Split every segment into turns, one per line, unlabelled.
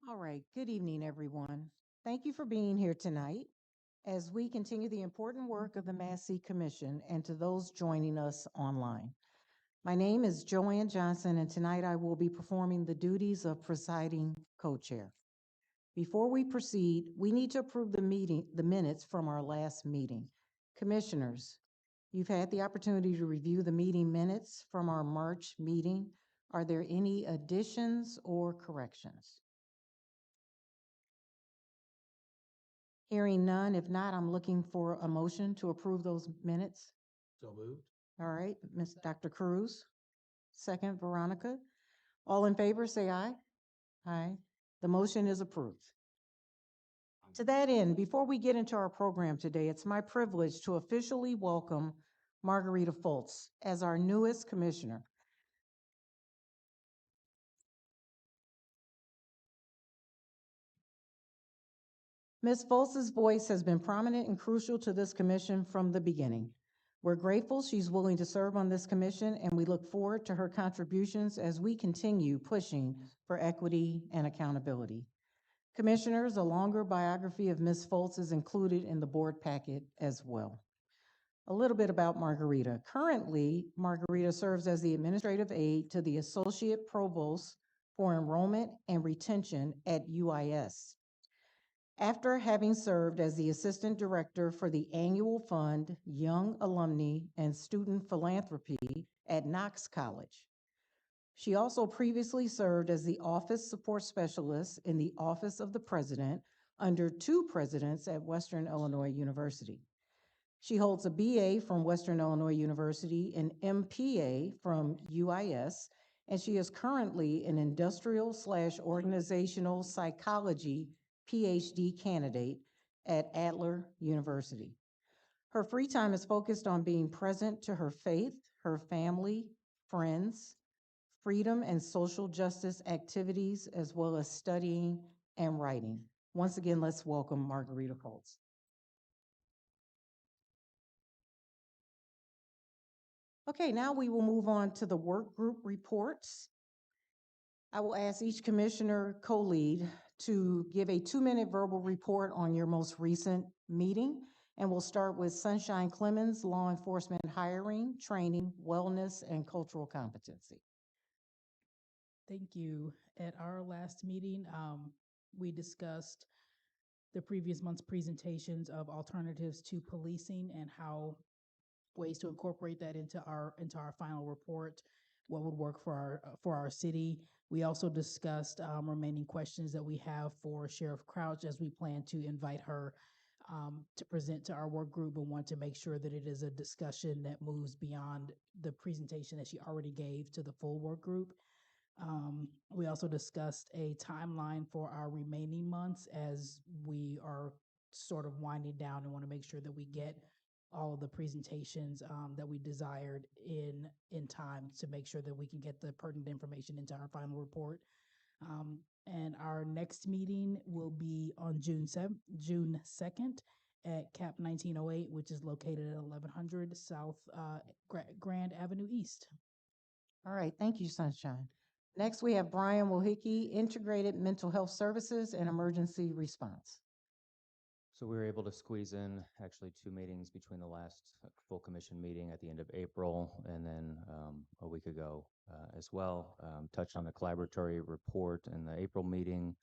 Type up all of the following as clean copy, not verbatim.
All right, good evening, everyone. Thank you for being here tonight as we continue the important work of the Massey Commission and to those joining us online. My name is Joanne Johnson, and tonight I will be performing the duties of presiding co-chair. Before we proceed, we need to approve the minutes from our last meeting. Commissioners, you've had the opportunity to review the meeting minutes from our March meeting. Are there any additions or corrections? Hearing none, if not, I'm looking for a motion to approve those minutes.
So moved.
All right, Dr. Cruz, second, Veronica. All in favor, say aye. Aye. The motion is approved. To that end, before we get into our program today, it's my privilege to officially welcome Margarita Fultz as our newest commissioner. Ms. Fultz's voice has been prominent and crucial to this commission from the beginning. We're grateful she's willing to serve on this commission, and we look forward to her contributions as we continue pushing for equity and accountability. Commissioners, a longer biography of Ms. Fultz is included in the board packet as well. A little bit about Margarita. Currently, Margarita serves as the administrative aide to the Associate Provost for Enrollment and Retention at UIS. After having served as the Assistant Director for the Annual Fund, Young Alumni, and Student Philanthropy at Knox College. She also previously served as the Office Support Specialist in the Office of the President under two presidents at Western Illinois University. She holds a BA from Western Illinois University, an MPA from UIS, and she is currently an industrial/organizational psychology PhD candidate at Adler University. Her free time is focused on being present to her faith, her family, friends, freedom and social justice activities, as well as studying and writing. Once again, let's welcome Margarita Fultz. Okay, now we will move on to the work group reports. I will ask each commissioner co-lead to give a 2-minute verbal report on your most recent meeting. And we'll start with Sunshine Clemens, law enforcement hiring, training, wellness, and cultural competency.
Thank you. At our last meeting, we discussed the previous month's presentations of alternatives to policing and how ways to incorporate that into our final report, what would work for our city. We also discussed remaining questions that we have for Sheriff Crouch as we plan to invite her to present to our work group, and want to make sure that it is a discussion that moves beyond the presentation that she already gave to the full work group. We also discussed a timeline for our remaining months as we are sort of winding down and want to make sure that we get all of the presentations that we desired in time to make sure that we can get the pertinent information into our final report. And our next meeting will be on June 2nd at CAP 1908, which is located at 1100 South Grand Avenue East.
All right, thank you, Sunshine. Next, we have Brian Wohicky, Integrated Mental Health Services and Emergency Response.
So we were able to squeeze in actually 2 meetings between the last full commission meeting at the end of April and then a week ago as well. Touched on the collaboratory report in the April meeting.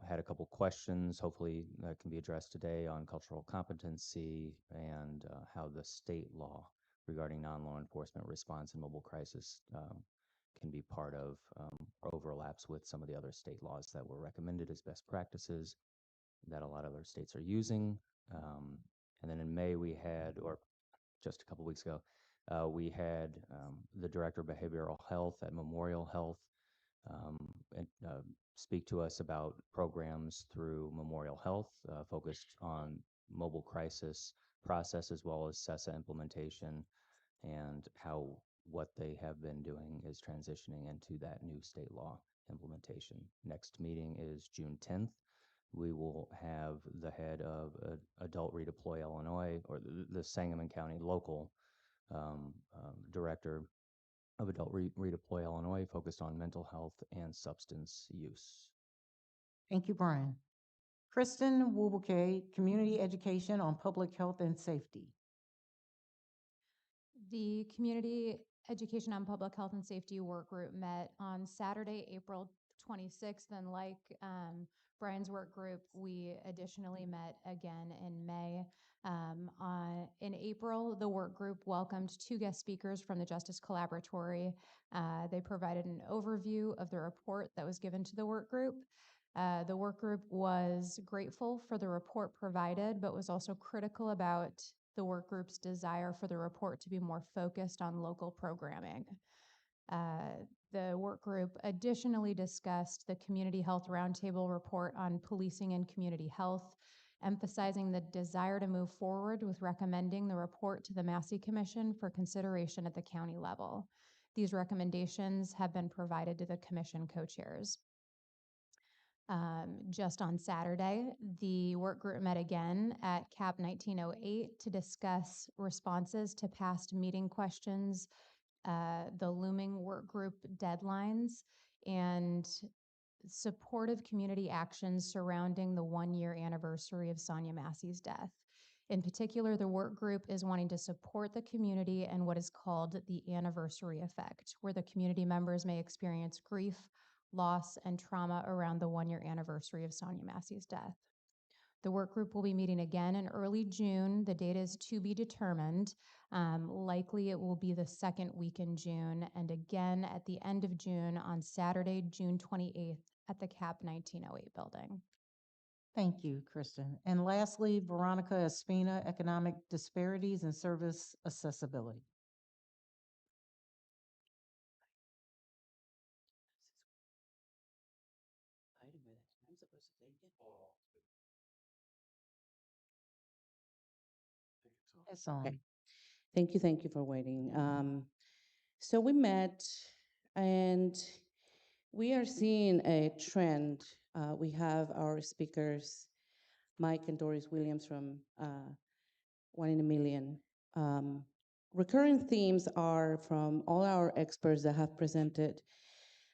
Had a couple questions, hopefully that can be addressed today, on cultural competency and how the state law regarding non-law enforcement response and mobile crisis can be part of or overlaps with some of the other state laws that were recommended as best practices that a lot of other states are using. And then in May we had, or just a couple weeks ago, we had the Director of Behavioral Health at Memorial Health speak to us about programs through Memorial Health focused on mobile crisis process as well as CESA implementation, and how what they have been doing is transitioning into that new state law implementation. Next meeting is June 10th. We will have the head of Adult Redeploy Illinois, or the Sangamon County local director of Adult Redeploy Illinois, focused on mental health and substance use.
Thank you, Brian. Kristen Wubake, Community Education on Public Health and Safety.
The Community Education on Public Health and Safety Work Group met on Saturday, April 26th, and like Brian's work group, we additionally met again in May. In April, the work group welcomed 2 guest speakers from the Justice Collaboratory. They provided an overview of the report that was given to the work group. The work group was grateful for the report provided, but was also critical about the work group's desire for the report to be more focused on local programming. The work group additionally discussed the Community Health Roundtable report on policing and community health, emphasizing the desire to move forward with recommending the report to the Massey Commission for consideration at the county level. These recommendations have been provided to the commission co-chairs. Just on Saturday, the work group met again at CAP 1908 to discuss responses to past meeting questions, the looming work group deadlines, and supportive community actions surrounding the 1-year anniversary of Sonia Massey's death. In particular, the work group is wanting to support the community and what is called the anniversary effect, where the community members may experience grief, loss, and trauma around the 1-year anniversary of Sonia Massey's death. The work group will be meeting again in early June. The date is to be determined. Likely it will be the second week in June, and again at the end of June on Saturday, June 28th at the CAP 1908 building.
Thank you, Kristen. And lastly, Veronica Espina, Economic Disparities and Service Accessibility. It's on.
Okay. Thank you for waiting. So we met, and we are seeing a trend. We have our speakers, Mike and Doris Williams from 1 in a Million. Recurring themes are from all our experts that have presented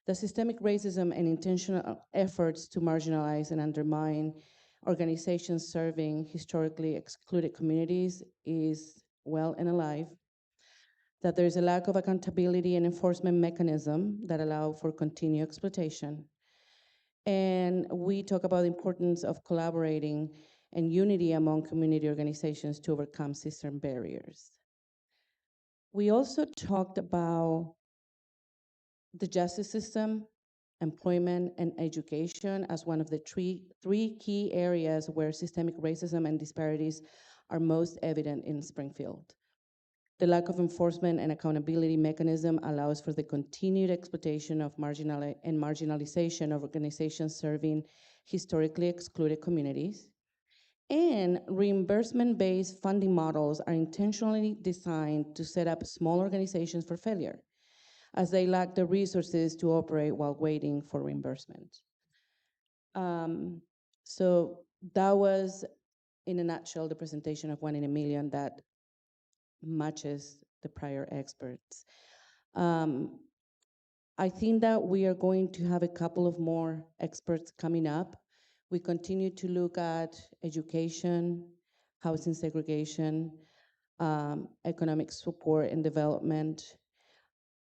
the systemic racism and intentional efforts to marginalize and undermine organizations serving historically excluded communities is well and alive, that there's a lack of accountability and enforcement mechanism that allow for continued exploitation. And we talk about the importance of collaborating and unity among community organizations to overcome system barriers. We also talked about the justice system, employment, and education as one of the three key areas where systemic racism and disparities are most evident in Springfield. The lack of enforcement and accountability mechanism allows for the continued exploitation of marginalization of organizations serving historically excluded communities. And reimbursement-based funding models are intentionally designed to set up small organizations for failure, as they lack the resources to operate while waiting for reimbursement. So that was, in a nutshell, the presentation of 1 in a Million that matches the prior experts. I think that we are going to have a couple of more experts coming up. We continue to look at education, housing segregation, economic support and development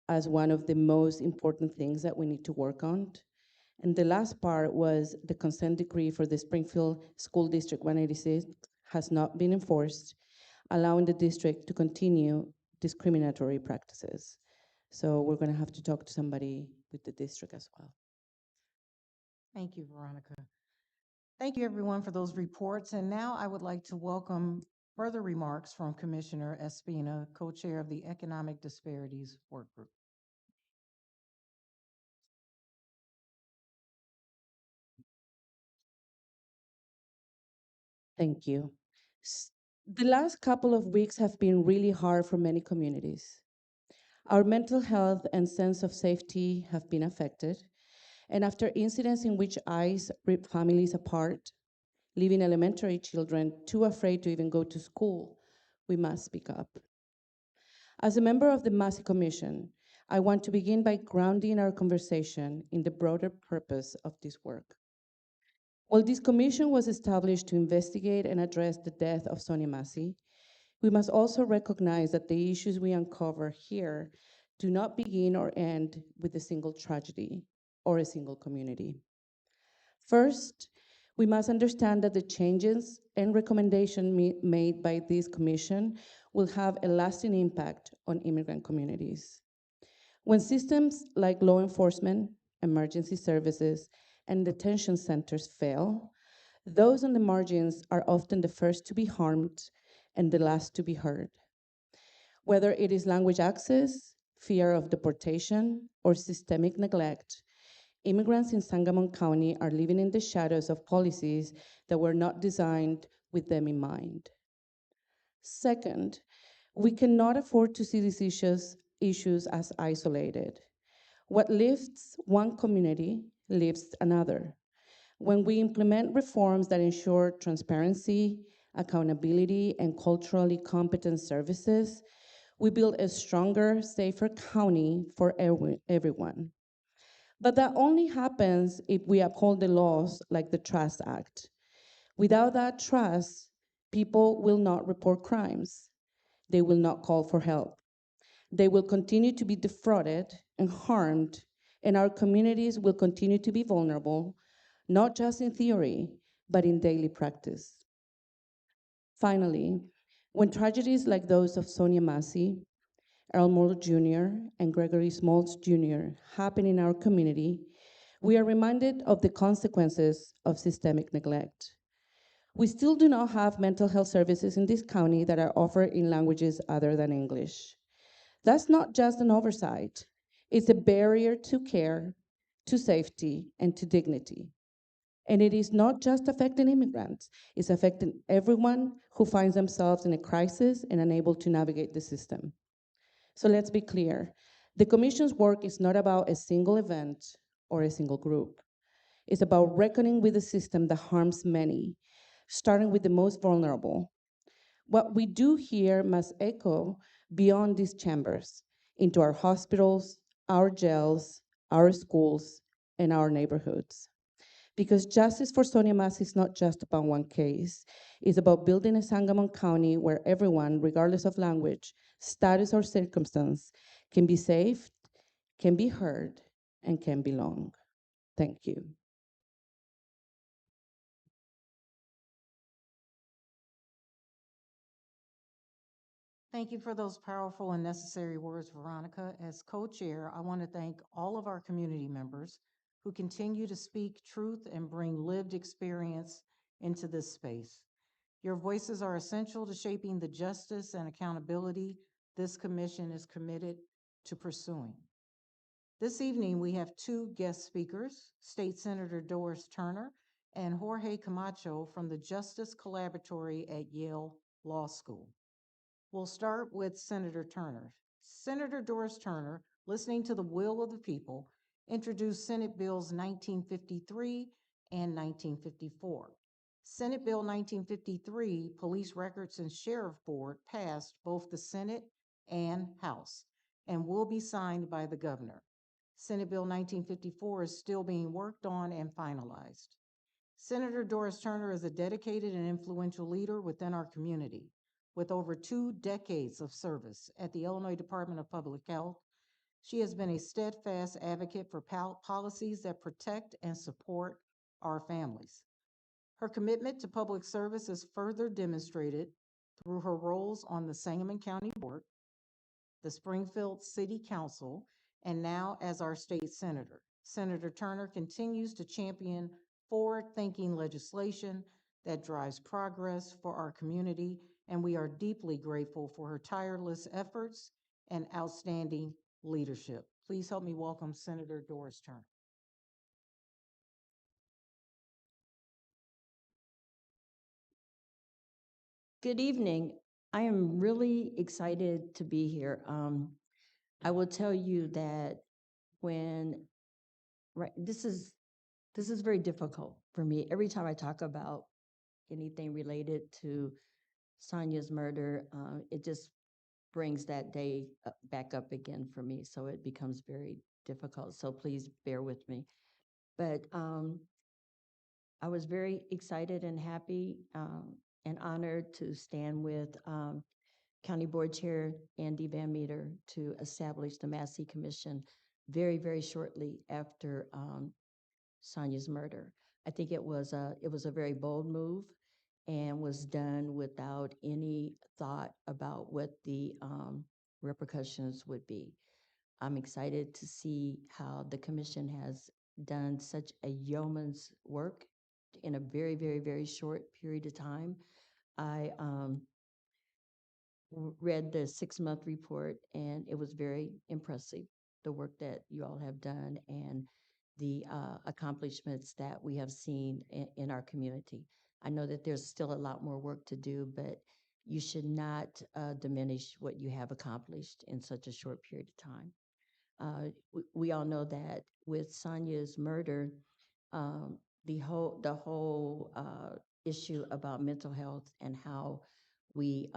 as one of the most important things that we need to work on. And the last part was the consent decree for the Springfield School District 186 has not been enforced, allowing the district to continue discriminatory practices. So we're going to have to talk to somebody with the district as well.
Thank you, Veronica. Thank you, everyone, for those reports. And now I would like to welcome further remarks from Commissioner Espina, co-chair of the Economic Disparities Work Group.
Thank you. The last couple of weeks have been really hard for many communities. Our mental health and sense of safety have been affected. And after incidents in which ICE ripped families apart, leaving elementary children too afraid to even go to school, we must speak up. As a member of the Massey Commission, I want to begin by grounding our conversation in the broader purpose of this work. While this commission was established to investigate and address the death of Sonia Massey, we must also recognize that the issues we uncover here do not begin or end with a single tragedy or a single community. First, we must understand that the changes and recommendations made by this commission will have a lasting impact on immigrant communities. When systems like law enforcement, emergency services, and detention centers fail, those on the margins are often the first to be harmed and the last to be heard. Whether it is language access, fear of deportation, or systemic neglect, immigrants in Sangamon County are living in the shadows of policies that were not designed with them in mind. Second, we cannot afford to see these issues as isolated. What lifts one community lifts another. When we implement reforms that ensure transparency, accountability, and culturally competent services, we build a stronger, safer county for everyone. But that only happens if we uphold the laws like the Trust Act. Without that trust, people will not report crimes. They will not call for help. They will continue to be defrauded and harmed, and our communities will continue to be vulnerable, not just in theory, but in daily practice. Finally, when tragedies like those of Sonia Massey, Elmore Jr., and Gregory Smalls Jr. happen in our community, we are reminded of the consequences of systemic neglect. We still do not have mental health services in this county that are offered in languages other than English. That's not just an oversight, it's a barrier to care, to safety, and to dignity. And it is not just affecting immigrants, it's affecting everyone who finds themselves in a crisis and unable to navigate the system. So let's be clear. The Commission's work is not about a single event or a single group. It's about reckoning with a system that harms many, starting with the most vulnerable. What we do here must echo beyond these chambers into our hospitals, our jails, our schools, and our neighborhoods. Because justice for Sonia Massey is not just about one case. It's about building a Sangamon County where everyone, regardless of language, status, or circumstance, can be safe, can be heard, and can belong. Thank you.
Thank you for those powerful and necessary words, Veronica. As co-chair, I want to thank all of our community members who continue to speak truth and bring lived experience into this space. Your voices are essential to shaping the justice and accountability this commission is committed to pursuing. This evening, we have two guest speakers, State Senator Doris Turner and Jorge Camacho from the Justice Collaboratory at Yale Law School. We'll start with Senator Turner. Senator Doris Turner, listening to the will of the people, introduced Senate Bills 1953 and 1954. Senate Bill 1953, Police Records and Sheriff Board, passed both the Senate and House and will be signed by the governor. Senate Bill 1954 is still being worked on and finalized. Senator Doris Turner is a dedicated and influential leader within our community. With over 2 decades of service at the Illinois Department of Public Health, she has been a steadfast advocate for policies that protect and support our families. Her commitment to public service is further demonstrated through her roles on the Sangamon County Board, the Springfield City Council, and now as our state senator. Senator Turner continues to champion forward-thinking legislation that drives progress for our community, and we are deeply grateful for her tireless efforts and outstanding leadership. Please help me welcome Senator Doris Turner.
Good evening. I am really excited to be here. I will tell you that when this is very difficult for me. Every time I talk about anything related to Sonia's murder, it just brings that day back up again for me. So it becomes very difficult. So please bear with me. But I was very excited and happy and honored to stand with County Board Chair Andy Van Meter to establish the Massey Commission very, very shortly after Sonia's murder. I think it was a very bold move and was done without any thought about what the repercussions would be. I'm excited to see how the commission has done such a yeoman's work in a very, very, very short period of time. I read the 6-month report, and it was very impressive, the work that you all have done and the accomplishments that we have seen in our community. I know that there's still a lot more work to do, but you should not diminish what you have accomplished in such a short period of time. We all know that with Sonia's murder, the whole issue about mental health and how we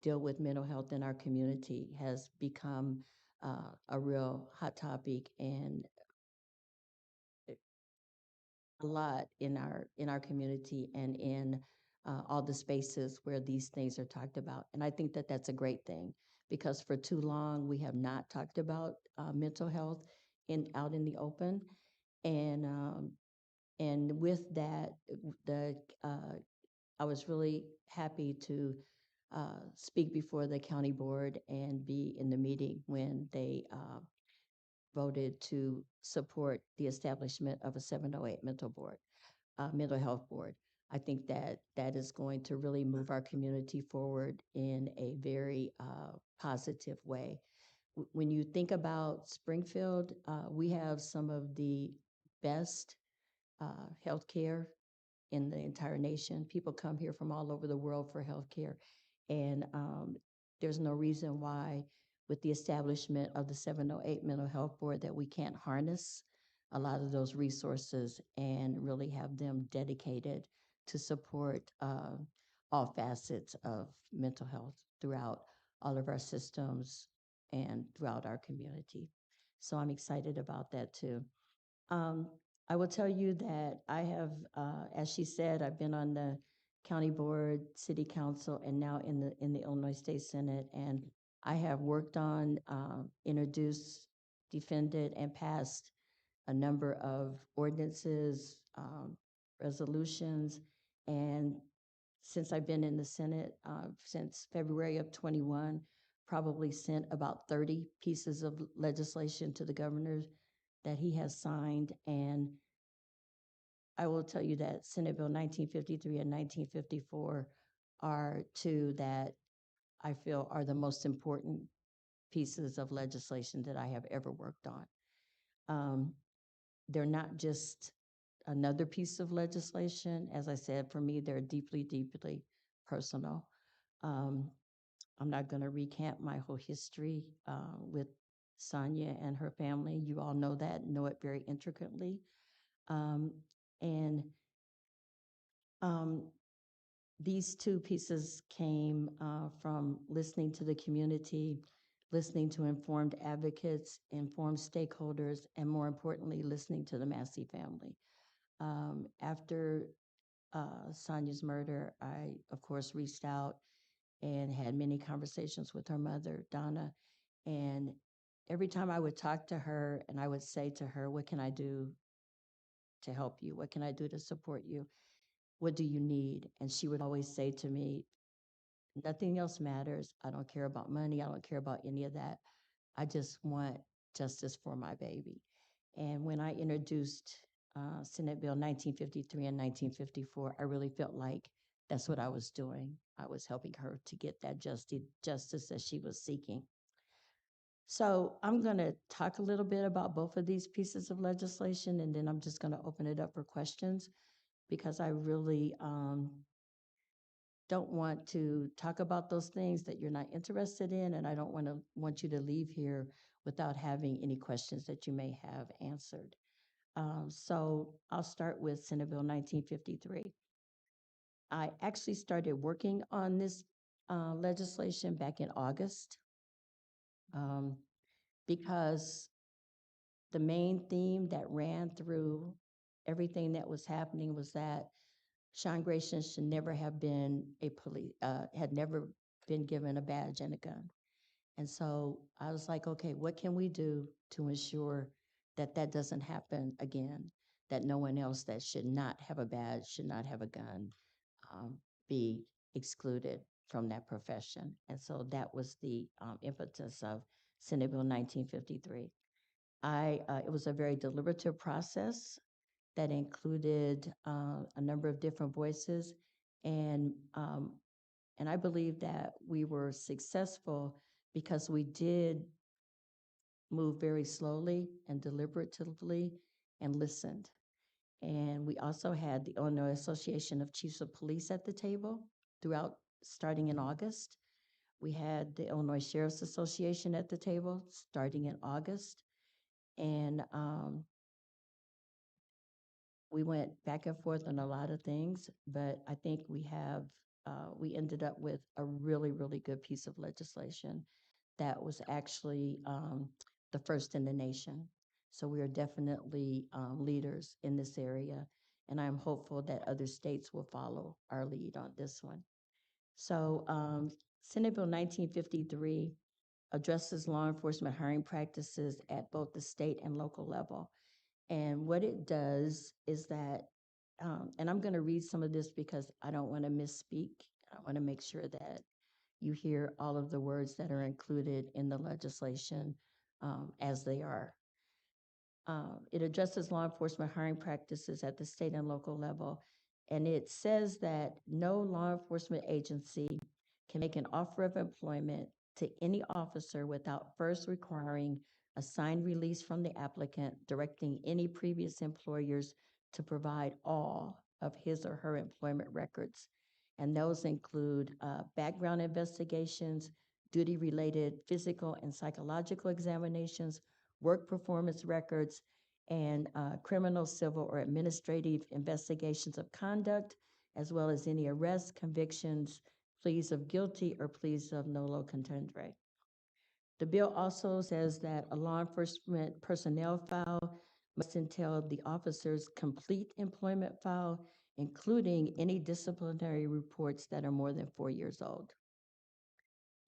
deal with mental health in our community has become a real hot topic and a lot in our community and in all the spaces where these things are talked about. And I think that that's a great thing because for too long we have not talked about mental health out in the open. And with that, I was really happy to speak before the county board and be in the meeting when they voted to support the establishment of a 708 mental health board. I think that that is going to really move our community forward in a very positive way. When you think about Springfield, we have some of the best healthcare in the entire nation. People come here from all over the world for healthcare, and there's no reason why, with the establishment of the 708 Mental Health Board, that we can't harness a lot of those resources and really have them dedicated to support all facets of mental health throughout all of our systems and throughout our community. So I'm excited about that too. Um, I will tell you that I have, as she said, I've been on the county board, city council, and now in the Illinois State Senate, and I have worked on, introduced, defended, and passed a number of ordinances, resolutions, and since I've been in the Senate, since February of 21, probably sent about 30 pieces of legislation to the governor that he has signed. And I will tell you that Senate Bill 1953 and 1954 are two that I feel are the most important pieces of legislation that I have ever worked on. They're not just another piece of legislation. As I said, for me, they're deeply, deeply personal. I'm not going to recant my whole history with Sonia and her family. You all know that, know it very intricately. And these two pieces came from listening to the community, listening to informed advocates, informed stakeholders, and more importantly, listening to the Massey family. After Sonia's murder, I, of course, reached out and had many conversations with her mother, Donna. And every time I would talk to her and I would say to her, what can I do to help you? What can I do to support you? What do you need? And she would always say to me, nothing else matters. I don't care about money. I don't care about any of that. I just want justice for my baby. And when I introduced Senate Bill 1953 and 1954, I really felt like that's what I was doing. I was helping her to get that justice that she was seeking. So I'm going to talk a little bit about both of these pieces of legislation, and then I'm just going to open it up for questions because I really don't want to talk about those things that you're not interested in, and I don't want you to leave here without having any questions that you may have answered. So I'll start with Senate Bill 1953. I actually started working on this legislation back in August because the main theme that ran through everything that was happening was that Sean Grayson should never have been had never been given a badge and a gun. And so I was like, okay, what can we do to ensure that that doesn't happen again? That no one else that should not have a badge, should not have a gun, be excluded from that profession. And so that was the impetus of Senate Bill 1953. It was a very deliberative process that included a number of different voices, and um, and I believe that we were successful because we did move very slowly and deliberatively and listened. And we also had the Illinois Association of Chiefs of Police at the table throughout, starting in August. We had the Illinois Sheriff's Association at the table starting in August. And we went back and forth on a lot of things, but I think we ended up with a really, really good piece of legislation that was actually the first in the nation. So we are definitely leaders in this area, and I'm hopeful that other states will follow our lead on this one. So Senate Bill 1953 addresses law enforcement hiring practices at both the state and local level. And what it does is that, and I'm going to read some of this because I don't want to misspeak. I want to make sure that you hear all of the words that are included in the legislation as they are. It addresses law enforcement hiring practices at the state and local level. And it says that no law enforcement agency can make an offer of employment to any officer without first requiring a signed release from the applicant directing any previous employers to provide all of his or her employment records. And those include background investigations, duty-related physical and psychological examinations, work performance records, and criminal, civil, or administrative investigations of conduct, as well as any arrests, convictions, pleas of guilty, or pleas of nolo contendere. The bill also says that a law enforcement personnel file must entail the officer's complete employment file, including any disciplinary reports that are more than 4 years old.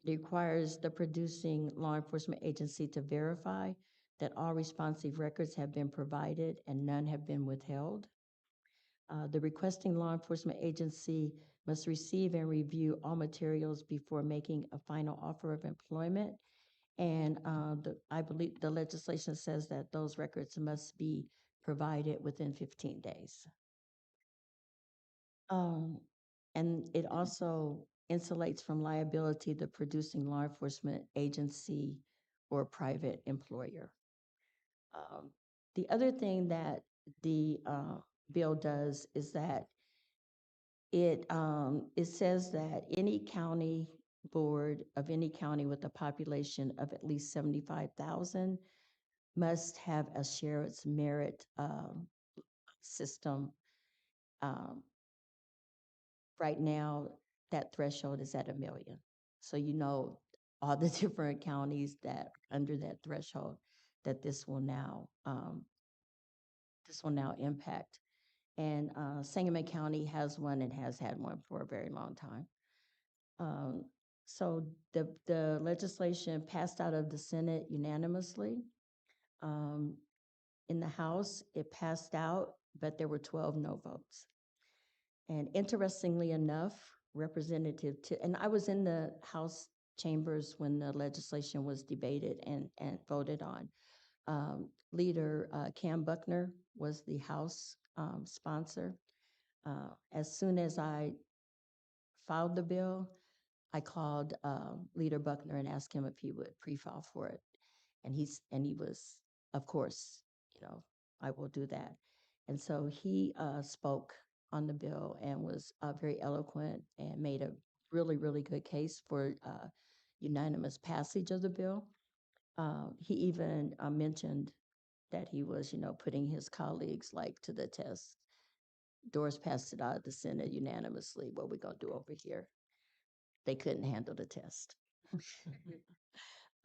It requires the producing law enforcement agency to verify that all responsive records have been provided and none have been withheld. The requesting law enforcement agency must receive and review all materials before making a final offer of employment. And I believe the legislation says that those records must be provided within 15 days. And it also insulates from liability the producing law enforcement agency or private employer. The other thing that the bill does is that it says that any county board of any county with a population of at least 75,000 must have a sheriff's merit system. Right now, that threshold is at 1 million. So you know all the different counties that under that threshold that this will now impact. And Sangamon County has one and has had one for a very long time. So the legislation passed out of the Senate unanimously. In the House, it passed out, but there were 12 no votes. And interestingly enough, and I was in the House chambers when the legislation was debated and voted on. Leader Cam Buckner was the House sponsor. As soon as I filed the bill, I called Leader Buckner and asked him if he would pre-file for it. And he was, of course, I will do that. And so he spoke on the bill and was very eloquent and made a really, really good case for unanimous passage of the bill. He even mentioned that he was, putting his colleagues like to the test. Doris passed it out of the Senate unanimously. What we gonna do over here? They couldn't handle the test.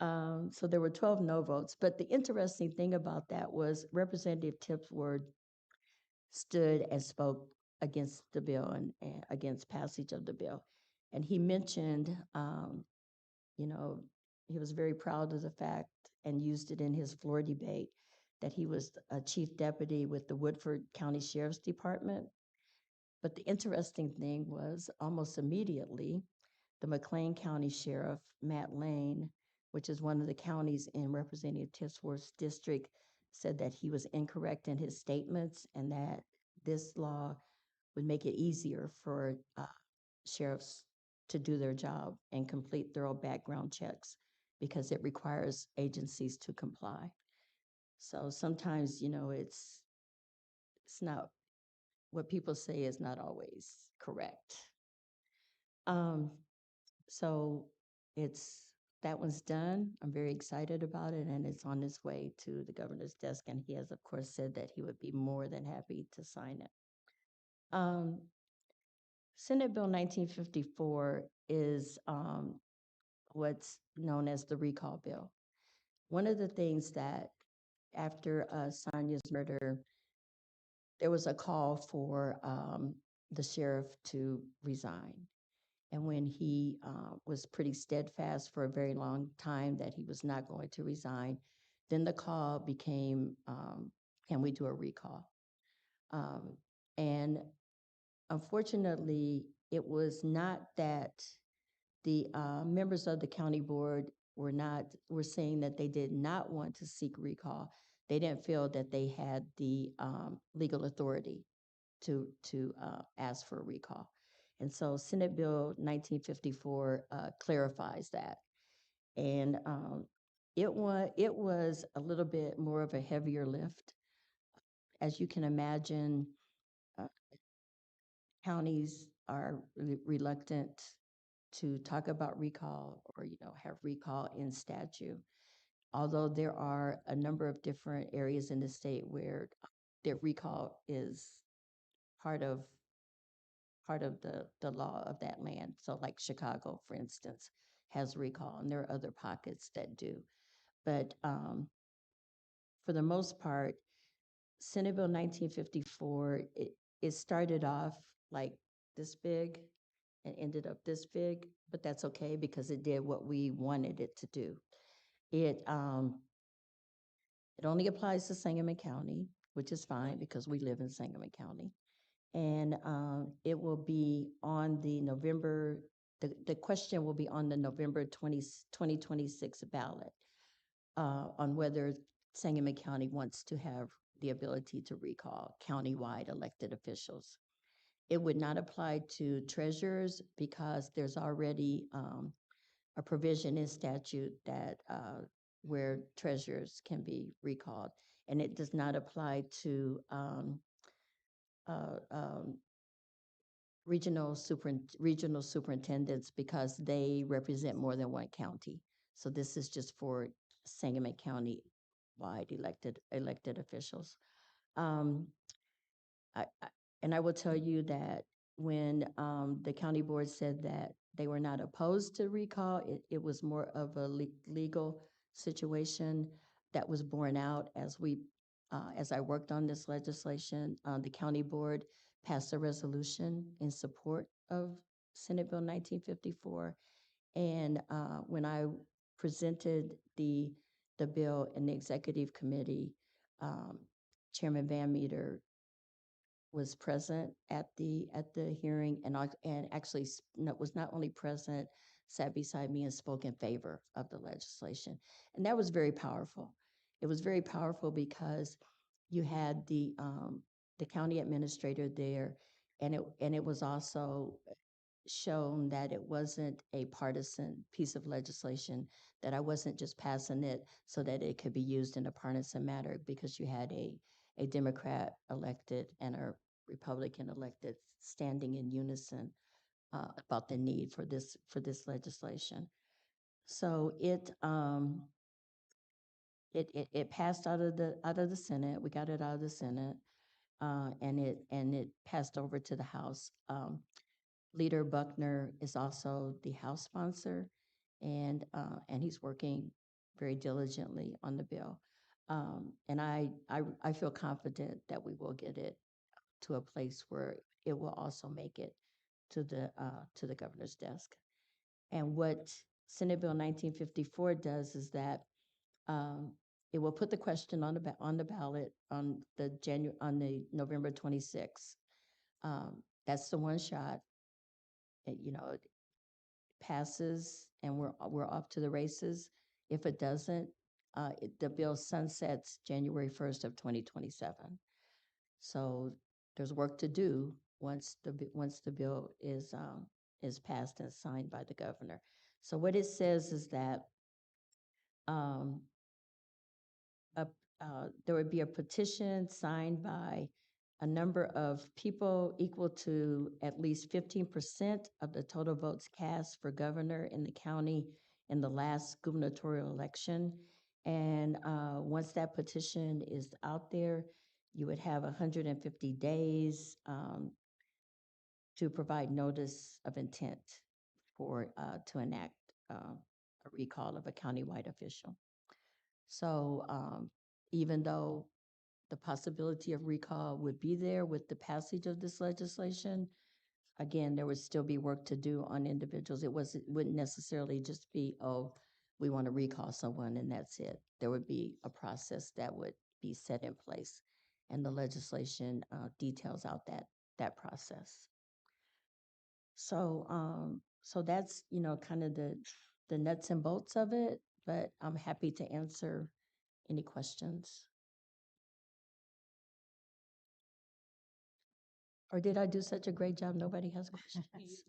So there were 12 no votes. But the interesting thing about that was Representative Tipsworth stood and spoke against the bill and against passage of the bill. And he mentioned, you know, he was very proud of the fact and used it in his floor debate that he was a chief deputy with the Woodford County Sheriff's Department. But the interesting thing was almost immediately, the McLean County Sheriff, Matt Lane, which is one of the counties in Representative Tisworth's district, said that he was incorrect in his statements and that this law would make it easier for sheriffs to do their job and complete thorough background checks because it requires agencies to comply. So sometimes, you know, it's not what people say is not always correct. So that one's done. I'm very excited about it, and it's on its way to the governor's desk, and he has, of course, said that he would be more than happy to sign it. Senate Bill 1954 is what's known as the recall bill. One of the things that after Sonia's murder, there was a call for the sheriff to resign. And when he was pretty steadfast for a very long time that he was not going to resign, then the call became, can we do a recall? And unfortunately, it was not that the members of the county board were saying that they did not want to seek recall. They didn't feel that they had the legal authority to ask for a recall. And so Senate Bill 1954 clarifies that. And it was a little bit more of a heavier lift. As you can imagine, counties are reluctant to talk about recall or, you know, have recall in statute. Although there are a number of different areas in the state where their recall is part of the law of that land. So like Chicago, for instance, has recall, and there are other pockets that do. But for the most part, Senate Bill 1954, it started off like this big and ended up this big, but that's okay because it did what we wanted it to do. It only applies to Sangamon County, which is fine because we live in Sangamon County. And it will be on the November, the question will be on the November 2026 ballot on whether Sangamon County wants to have the ability to recall countywide elected officials. It would not apply to treasurers because there's already a provision in statute that where treasurers can be recalled. And it does not apply to regional superintendents because they represent more than one county. So this is just for Sangamon County wide elected officials. And I will tell you that when the county board said that they were not opposed to recall, it was more of a legal situation that was borne out as I worked on this legislation. The county board passed a resolution in support of Senate Bill 1954. And when I presented the bill in the executive committee, Chairman Van Meter was present at the hearing and actually was not only present, sat beside me and spoke in favor of the legislation. And that was very powerful. It was very powerful because you had the county administrator there, and it was also shown that it wasn't a partisan piece of legislation, that I wasn't just passing it so that it could be used in a partisan matter, because you had a Democrat elected and a Republican elected standing in unison about the need for this legislation. So it passed out of the Senate. We got it out of the Senate, and it passed over to the House. Leader Buckner is also the House sponsor, and he's working very diligently on the bill. And I feel confident that we will get it to a place where it will also make it to the governor's desk. And what Senate Bill 1954 does is that it will put the question on the ballot on the November 26th. That's the one shot. It passes and we're off to the races. If it doesn't, the bill sunsets January 1st of 2027. So there's work to do once the bill is passed and signed by the governor. So what it says is that there would be a petition signed by a number of people equal to at least 15% of the total votes cast for governor in the county in the last gubernatorial election. And once that petition is out there, you would have 150 days to provide notice of intent to enact a recall of a countywide official. So even though the possibility of recall would be there with the passage of this legislation, again, there would still be work to do on individuals. It wouldn't necessarily just be, oh, we want to recall someone and that's it. There would be a process that would be set in place, and the legislation details out that process. So that's kind of the nuts and bolts of it. But I'm happy to answer any questions. Or did I do such a great job? Nobody has questions.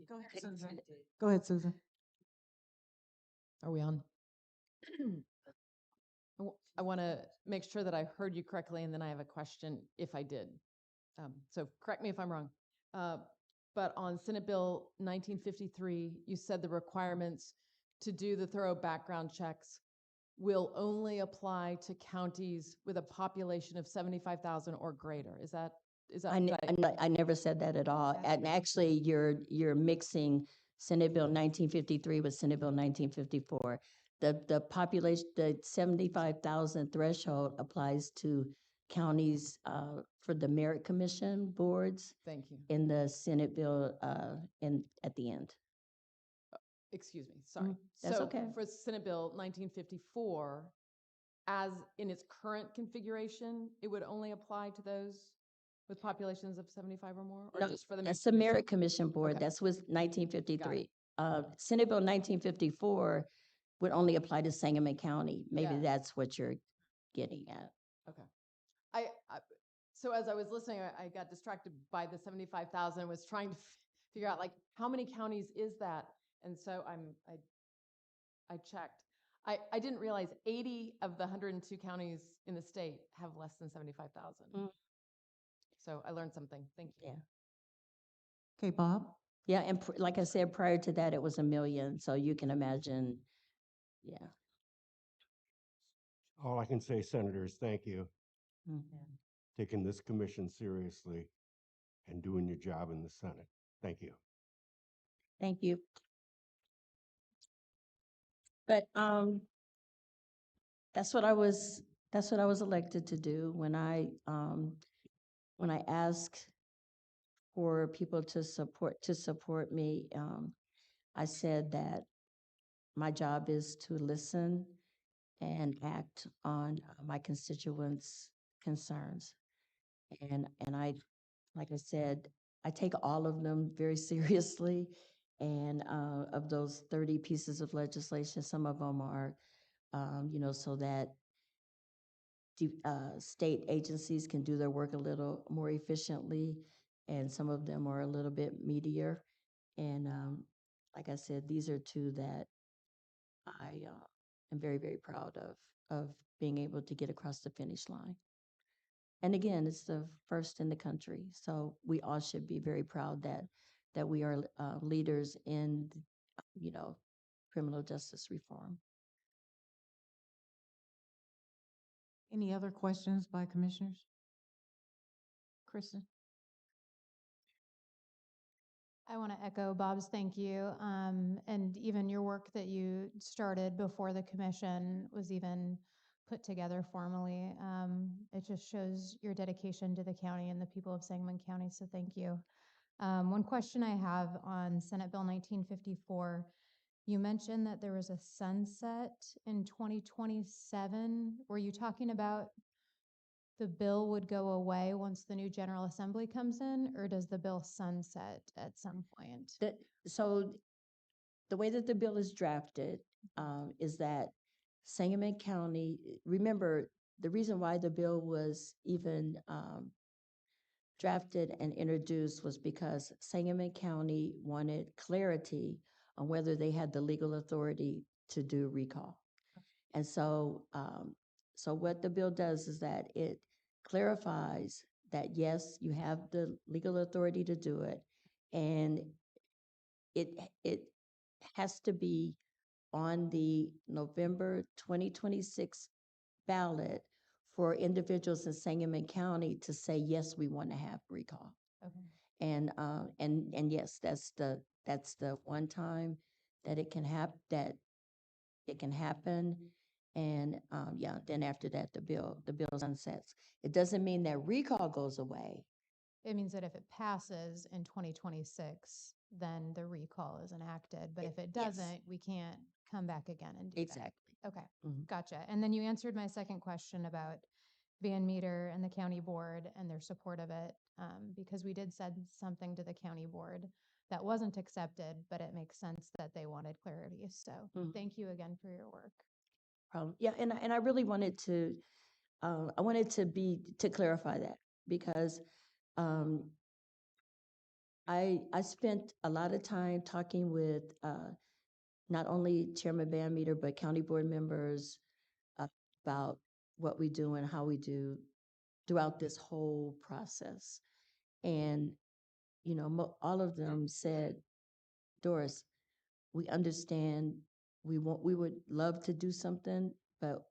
Go ahead, Susan. Go ahead, Susan.
Are we on? I want to make sure that I heard you correctly, and then I have a question if I did. So correct me if I'm wrong. But on Senate Bill 1953, you said the requirements to do the thorough background checks will only apply to counties with a population of 75,000 or greater. Is that?
I never said that at all. And actually, you're mixing Senate Bill 1953 with Senate Bill 1954. The population, the 75,000 threshold applies to counties for the Merit Commission boards.
Thank you.
In the Senate bill at the end.
Excuse me, sorry.
That's
so
okay.
For Senate Bill 1954, as in its current configuration, it would only apply to those with populations of 75 or more? Or
No,
just for the
that's the Merit Commission board.
Okay.
That's with 1953. Senate Bill 1954 would only apply to Sangamon County. Maybe
Yeah.
that's what you're getting at.
Okay. So as I was listening, I got distracted by the 75,000, was trying to figure out like how many counties is that? And so I checked. I didn't realize 80 of the 102 counties in the state have less than 75,000. So I learned something. Thank you.
Yeah.
Okay, Bob?
Yeah, and like I said, prior to that, it was 1 million. So you can imagine, yeah.
All I can say, Senators, thank you. Taking this commission seriously and doing your job in the Senate. Thank you.
Thank you. But that's what I was elected to do when I asked for people to support me. I said that my job is to listen and act on my constituents' concerns. And I, like I said, I take all of them very seriously. And of those 30 pieces of legislation, some of them are, so that state agencies can do their work a little more efficiently. And some of them are a little bit meatier. And like I said, these are two that I am very, very proud of being able to get across the finish line. And again, it's the first in the country. So we all should be very proud that we are leaders in, criminal justice reform.
Any other questions by commissioners? Kristen?
I want to echo Bob's thank you. And even your work that you started before the commission was even put together formally. It just shows your dedication to the county and the people of Sangamon County, so thank you. One question I have on Senate Bill 1954, you mentioned that there was a sunset in 2027. Were you talking about the bill would go away once the new General Assembly comes in, or does the bill sunset at some point?
So the way that the bill is drafted is that Sangamon County, remember, the reason why the bill was even drafted and introduced was because Sangamon County wanted clarity on whether they had the legal authority to do recall. And so, so what the bill does is that it clarifies that yes, you have the legal authority to do it, and it has to be on the November 2026 ballot for individuals in Sangamon County to say, yes, we want to have recall.
Okay.
And yes, that's the one time that it can happen. And yeah, then after that, the bill sunsets. It doesn't mean that recall goes away.
It means that if it passes in 2026, then the recall is enacted. But if it
Yes.
doesn't, we can't come back again and do
Exactly.
that. Okay,
Mhm.
gotcha. And then you answered my second question about Van Meter and the county board and their support of it, because we did send something to the county board that wasn't accepted, but it makes sense that they wanted clarity. So
Mhm.
thank you again for your work.
Yeah, and I really wanted to, to clarify that because I spent a lot of time talking with not only Chairman Van Meter, but county board members about what we do and how we do throughout this whole process. And, you know, all of them said, Doris, we understand, we would love to do something, but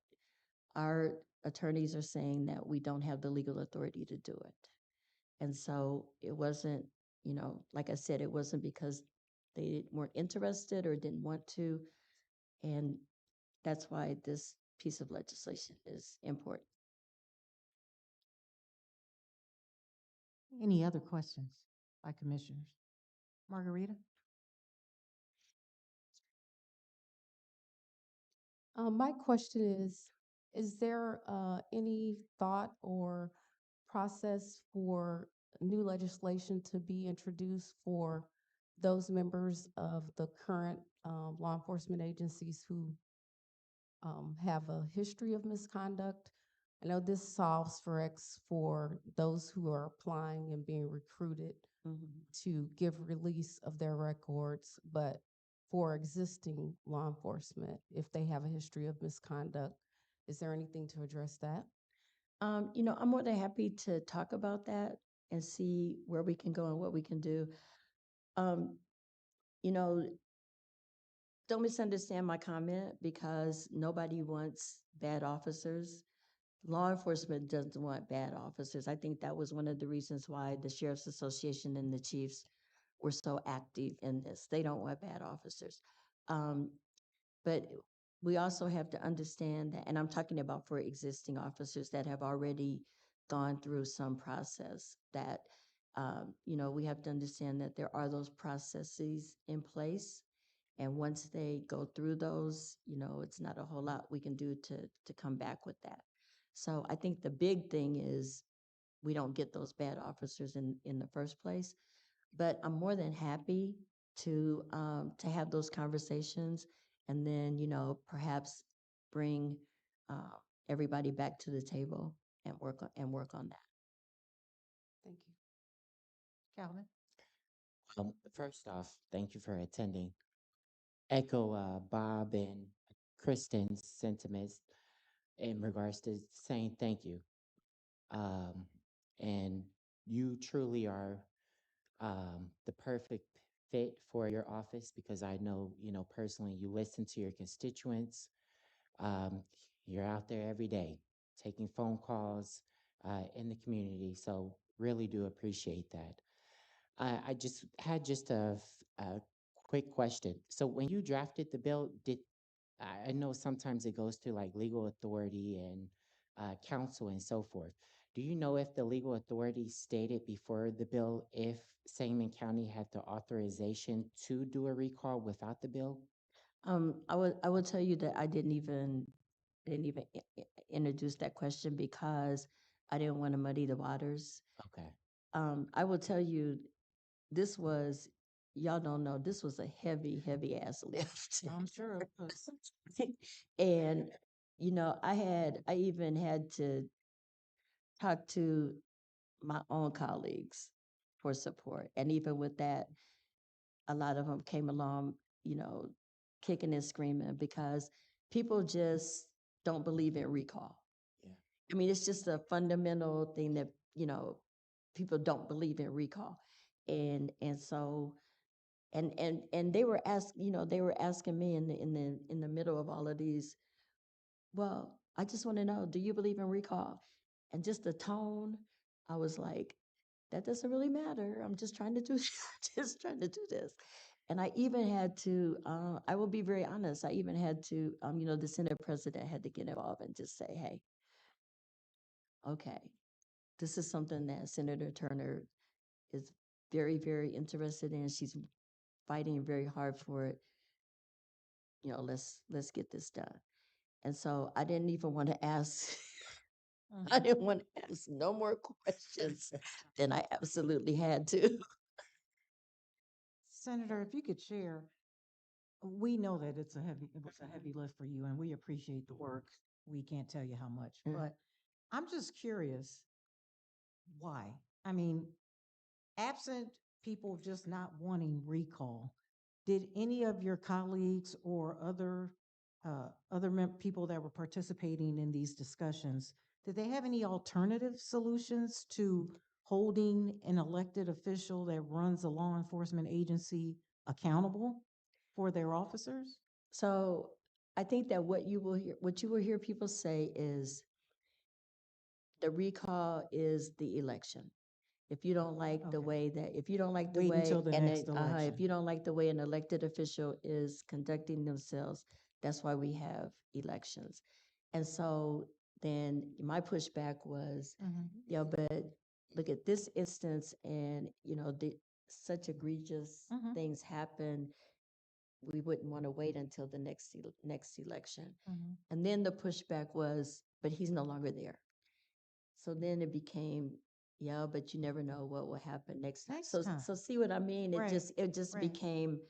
our attorneys are saying that we don't have the legal authority to do it. And so it wasn't, you know, like I said, it wasn't because they weren't interested or didn't want to. And that's why this piece of legislation is important.
Any other questions by commissioners? Margarita?
My question is there any thought or process for new legislation to be introduced for those members of the current law enforcement agencies who have a history of misconduct? I know this solves for those who are applying and being recruited to give release of their records, but for existing law enforcement, if they have a history of misconduct, is there anything to address that?
You know, I'm more than happy to talk about that and see where we can go and what we can do. You know, don't misunderstand my comment because nobody wants bad officers. Law enforcement doesn't want bad officers. I think that was one of the reasons why the Sheriff's Association and the chiefs were so active in this. They don't want bad officers. But we also have to understand that, and I'm talking about for existing officers that have already gone through some process, that, you know, we have to understand that there are those processes in place. And once they go through those, you know, it's not a whole lot we can do to come back with that. So I think the big thing is we don't get those bad officers in the first place. But I'm more than happy to have those conversations and then, you know, perhaps bring everybody back to the table and work on that.
Thank you.
Calvin?
First off, thank you for attending. Echo Bob and Kristen's sentiments in regards to saying thank you. And you truly are the perfect fit for your office because I know, you know, personally, you listen to your constituents. You're out there every day taking phone calls in the community. So really do appreciate that. I just had a quick question. So when you drafted the bill, I know sometimes it goes through like legal authority and council and so forth. Do you know if the legal authority stated before the bill if Sangamon County had the authorization to do a recall without the bill?
I will tell you that I didn't even introduce that question because I didn't want to muddy the waters.
Okay.
I will tell you, this was, y'all don't know, this was a heavy, heavy ass lift.
I'm sure it was.
And, I even had to talk to my own colleagues for support. And even with that, a lot of them came along, kicking and screaming because people just don't believe in recall.
Yeah.
I mean, it's just a fundamental thing that, people don't believe in recall. And so and they were asking me in the middle of all of these, well, I just want to know, do you believe in recall? And just the tone, I was like, that doesn't really matter. I'm just trying to do just trying to do this. And I even had to, I will be very honest, I even had to, the Senate president had to get involved and just say, hey, okay, this is something that Senator Turner is very, very interested in. She's fighting very hard for it. Let's get this done. And so I didn't even want to ask, I didn't want to ask no more questions than I absolutely had to.
Senator, if you could share, we know that it was a heavy lift for you, and we appreciate the work. We can't tell you how much,
Mm.
but I'm just curious, why? I mean, absent people just not wanting recall, did any of your colleagues or other people that were participating in these discussions, did they have any alternative solutions to holding an elected official that runs a law enforcement agency accountable for their officers?
So I think that what you will hear people say is the recall is the election. If you don't like the
Okay.
way that, if you don't like the
Wait
way,
until the
and
next
if
election.
you don't like the way an elected official is conducting themselves, that's why we have elections. And so then my pushback was, but look at this instance, and such egregious
Mhm.
things happen. We wouldn't want to wait until the next election.
Mhm.
And then the pushback was, but he's no longer there. So then it became, yeah, but you never know what will happen next time.
Next
So
time.
so see what I mean?
Right,
It just
right.
became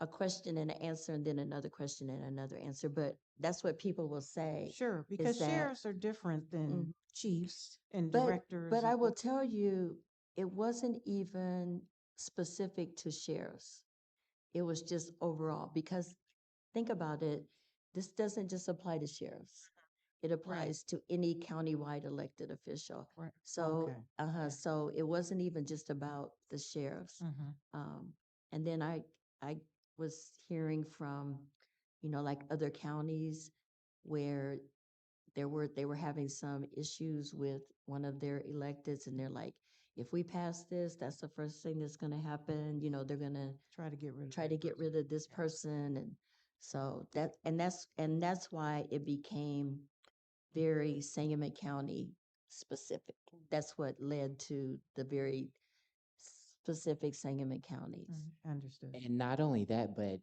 a question and an answer, and then another question and another answer. But that's what people will say.
Sure, because
that-
sheriffs are different than
Mm.
chiefs and
But
directors.
but I
and-
will tell you, it wasn't even specific to sheriffs. It was just overall, because think about it, this doesn't just apply to sheriffs. It applies to any countywide elected official.
Right.
So,
Okay. Yeah.
so it wasn't even just about the sheriffs.
Mhm.
And then I was hearing from, like other counties where they were having some issues with one of their electeds, and they're like, if we pass this, that's the first thing that's gonna happen, they're gonna
Try to get rid of
try
that
to get
person.
rid of this person. And so that's why it became very Sangamon County specific. That's what led to the very specific Sangamon counties.
Understood.
And not only that, but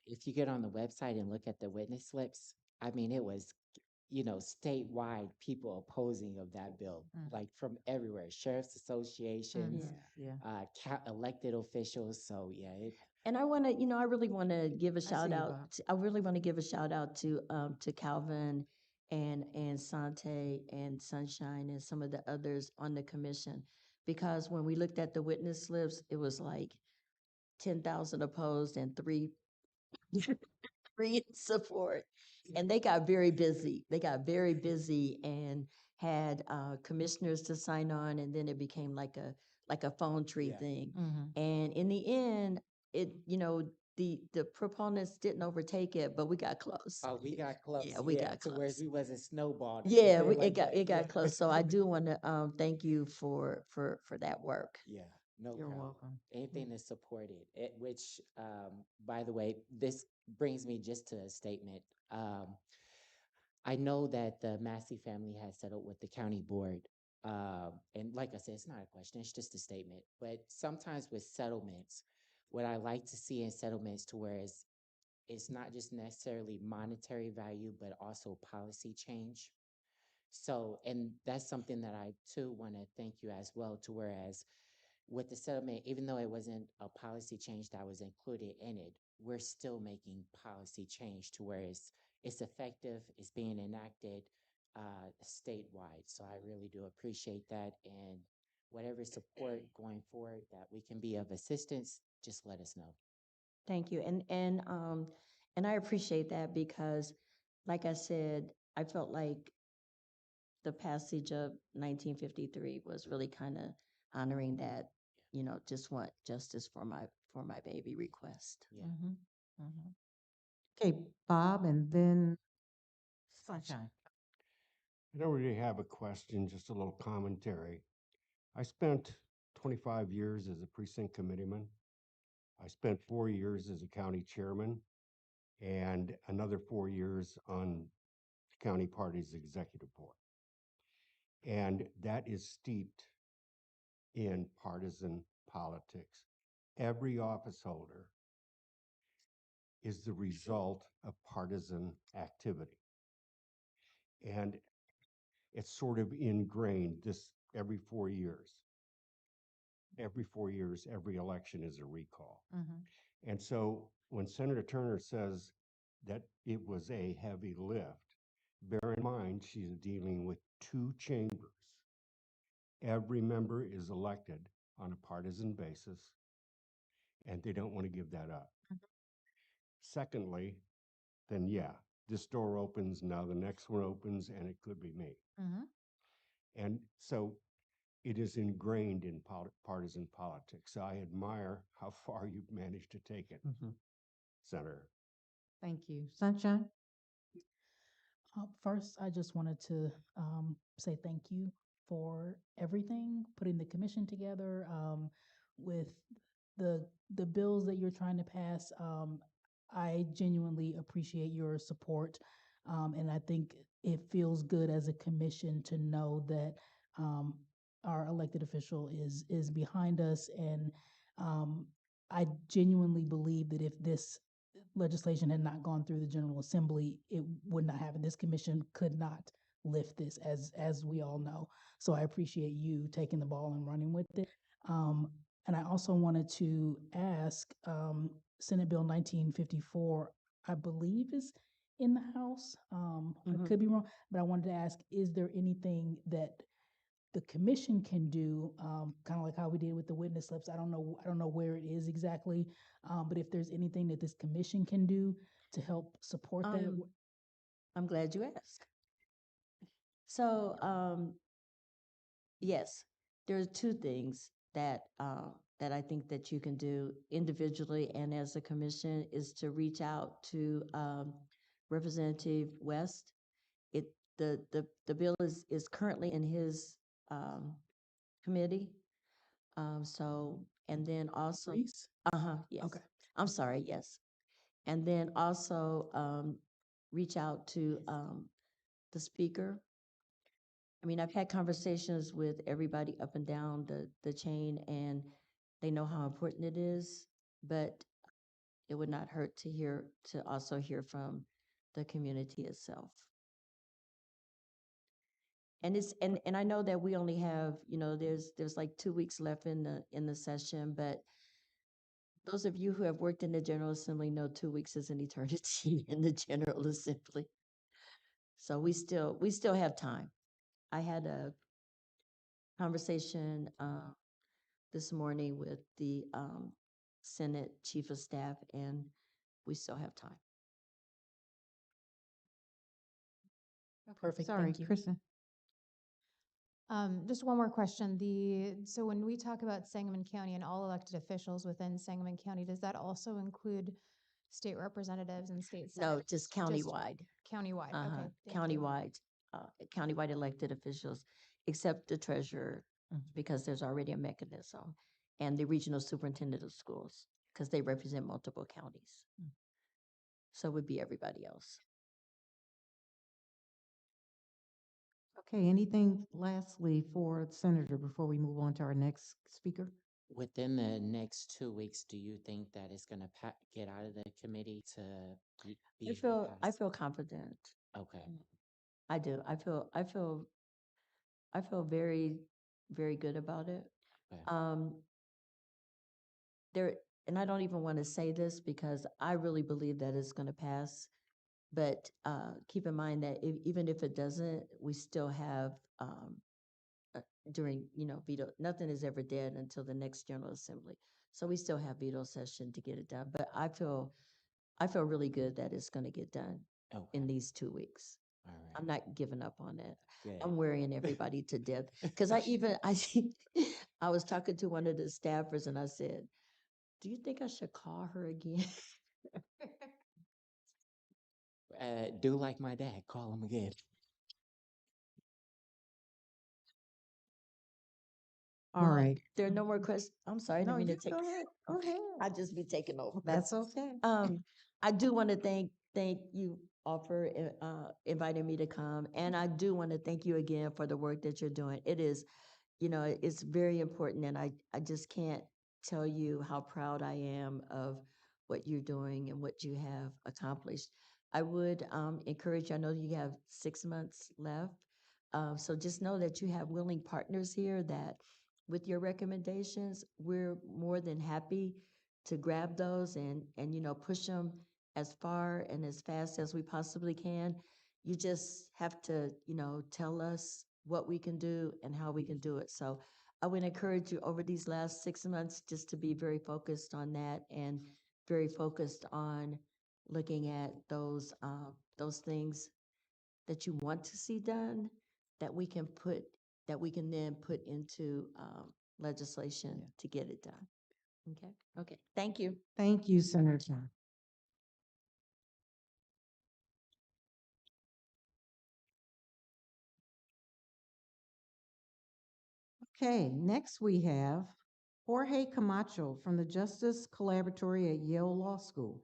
if you get on the website and look at the witness slips, I mean, it was, statewide people opposing of that bill, like from everywhere, sheriff's associations,
Yeah.
elected officials. So yeah,
And I want to, I really want to give a
see
shout
you,
out.
Bob.
I really want to give a shout out to Calvin and Sante and Sunshine and some of the others on the commission, because when we looked at the witness slips, it was like 10,000 opposed and three in support. And they got very busy. They got very busy and had commissioners to sign on, and then it became like a phone tree
Yeah.
thing.
Mhm.
And in the end, the proponents didn't overtake it, but we got close.
oh, we got close.
Yeah, we got
to where
close.
we wasn't snowballed. or
Yeah,
anything like
it got
that. Yeah.
close. So I do want to thank you for that work.
Yeah, no
You're
problem.
welcome.
Anything to support it, which, by the way, this brings me just to a statement. Um, I know that the Massey family has settled with the county board. And like I said, it's not a question, it's just a statement. But sometimes with settlements, what I like to see in settlements to where it's not just necessarily monetary value, but also policy change. So, and that's something that I too want to thank you as well, to whereas with the settlement, even though it wasn't a policy change that was included in it, we're still making policy change to where it's effective, it's being enacted statewide. So I really do appreciate that. And whatever support going forward that we can be of assistance, just let us know.
Thank you. And I appreciate that because, like I said, I felt like the passage of 1953 was really kind of honoring that, just want justice for my baby request.
Yeah.
Okay, Bob, and then Sunshine.
I don't really have a question, just a little commentary. I spent 25 years as a precinct committeeman. I spent 4 years as a county chairman and another 4 years on the county party's executive board. And that is steeped in partisan politics. Every office holder is the result of partisan activity. And it's sort of ingrained this every 4 years. Every 4 years, every election is a recall. And so when Senator Turner says that it was a heavy lift, bear in mind she's dealing with 2 chambers. Every member is elected on a partisan basis, and they don't want to give that up. Secondly, then yeah, this door opens, now the next one opens, and it could be me. And so it is ingrained in partisan politics. So I admire how far you've managed to take it, Senator.
Thank you. Sunshine?
First, I just wanted to say thank you for everything, putting the commission together, with the bills that you're trying to pass. I genuinely appreciate your support, and I think it feels good as a commission to know that our elected official is behind us, and I genuinely believe that if this legislation had not gone through the General Assembly, it would not happen. This commission could not lift this, as we all know. So I appreciate you taking the ball and running with it. And I also wanted to ask, Senate Bill 1954, I believe is in the House. I could be wrong, but I wanted to ask, is there anything that the commission can do, kind of like how we did with the witness slips? I don't know where it is exactly, but if there's anything that this commission can do to help support that.
I'm glad you asked. So, yes, there's 2 things that that I think that you can do individually and as a commission is to reach out to Representative West. The bill is currently in his committee. So, and then also,
Reese?
yes.
Okay.
I'm sorry, yes. And then also reach out to the speaker. I mean, I've had conversations with everybody up and down the chain, and they know how important it is, but it would not hurt to also hear from the community itself. And and I know that we only have, there's like 2 weeks left in the session, but those of you who have worked in the General Assembly know 2 weeks is an eternity in the General Assembly. So we still have time. I had a conversation this morning with the Senate Chief of Staff, and we still have time.
Perfect,
Sorry,
thank you.
Kristen.
Just one more question. So when we talk about Sangamon County and all elected officials within Sangamon County, does that also include state representatives and state
No,
senators?
just countywide.
Countywide,
Uh-huh.
okay. Thank you.
Countywide elected officials, except the treasurer, because there's already a mechanism, and the regional superintendent of schools, because they represent multiple counties. So it would be everybody else.
Okay, anything lastly for the Senator before we move on to our next speaker?
Within the next 2 weeks, do you think that it's gonna get out of the committee to be
I
passed?
feel confident.
Okay,
I do. I feel very, very good about it.
okay,
Um, there, and I don't even want to say this because I really believe that it's going to pass. But keep in mind that even if it doesn't, we still have during, veto, nothing is ever dead until the next General Assembly. So we still have veto session to get it done. But I feel really good that it's going to get done in
okay,
these 2 weeks.
all
I'm
right,
not giving up on it.
good.
I'm worrying everybody to death. Because I was talking to one of the staffers and I said, do you think I should call her again?
Do like my dad, call him again.
All
Well,
right.
there are no more questions. I'm sorry, I
No,
didn't mean
you
to take.
go ahead. Go ahead.
I just be taking over.
That's okay.
I do want to thank you all for inviting me to come, and I do want to thank you again for the work that you're doing. It is, it's very important, and I just can't tell you how proud I am of what you're doing and what you have accomplished. I would encourage you, I know you have 6 months left, so just know that you have willing partners here that with your recommendations, we're more than happy to grab those and push them as far and as fast as we possibly can. You just have to, tell us what we can do and how we can do it. So I would encourage you over these last 6 months just to be very focused on that and very focused on looking at those things that you want to see done that we can then put into legislation to get it done. Okay. Okay. Thank you.
Thank you, Senator. Okay, next we have Jorge Camacho from the Justice Collaboratory at Yale Law School,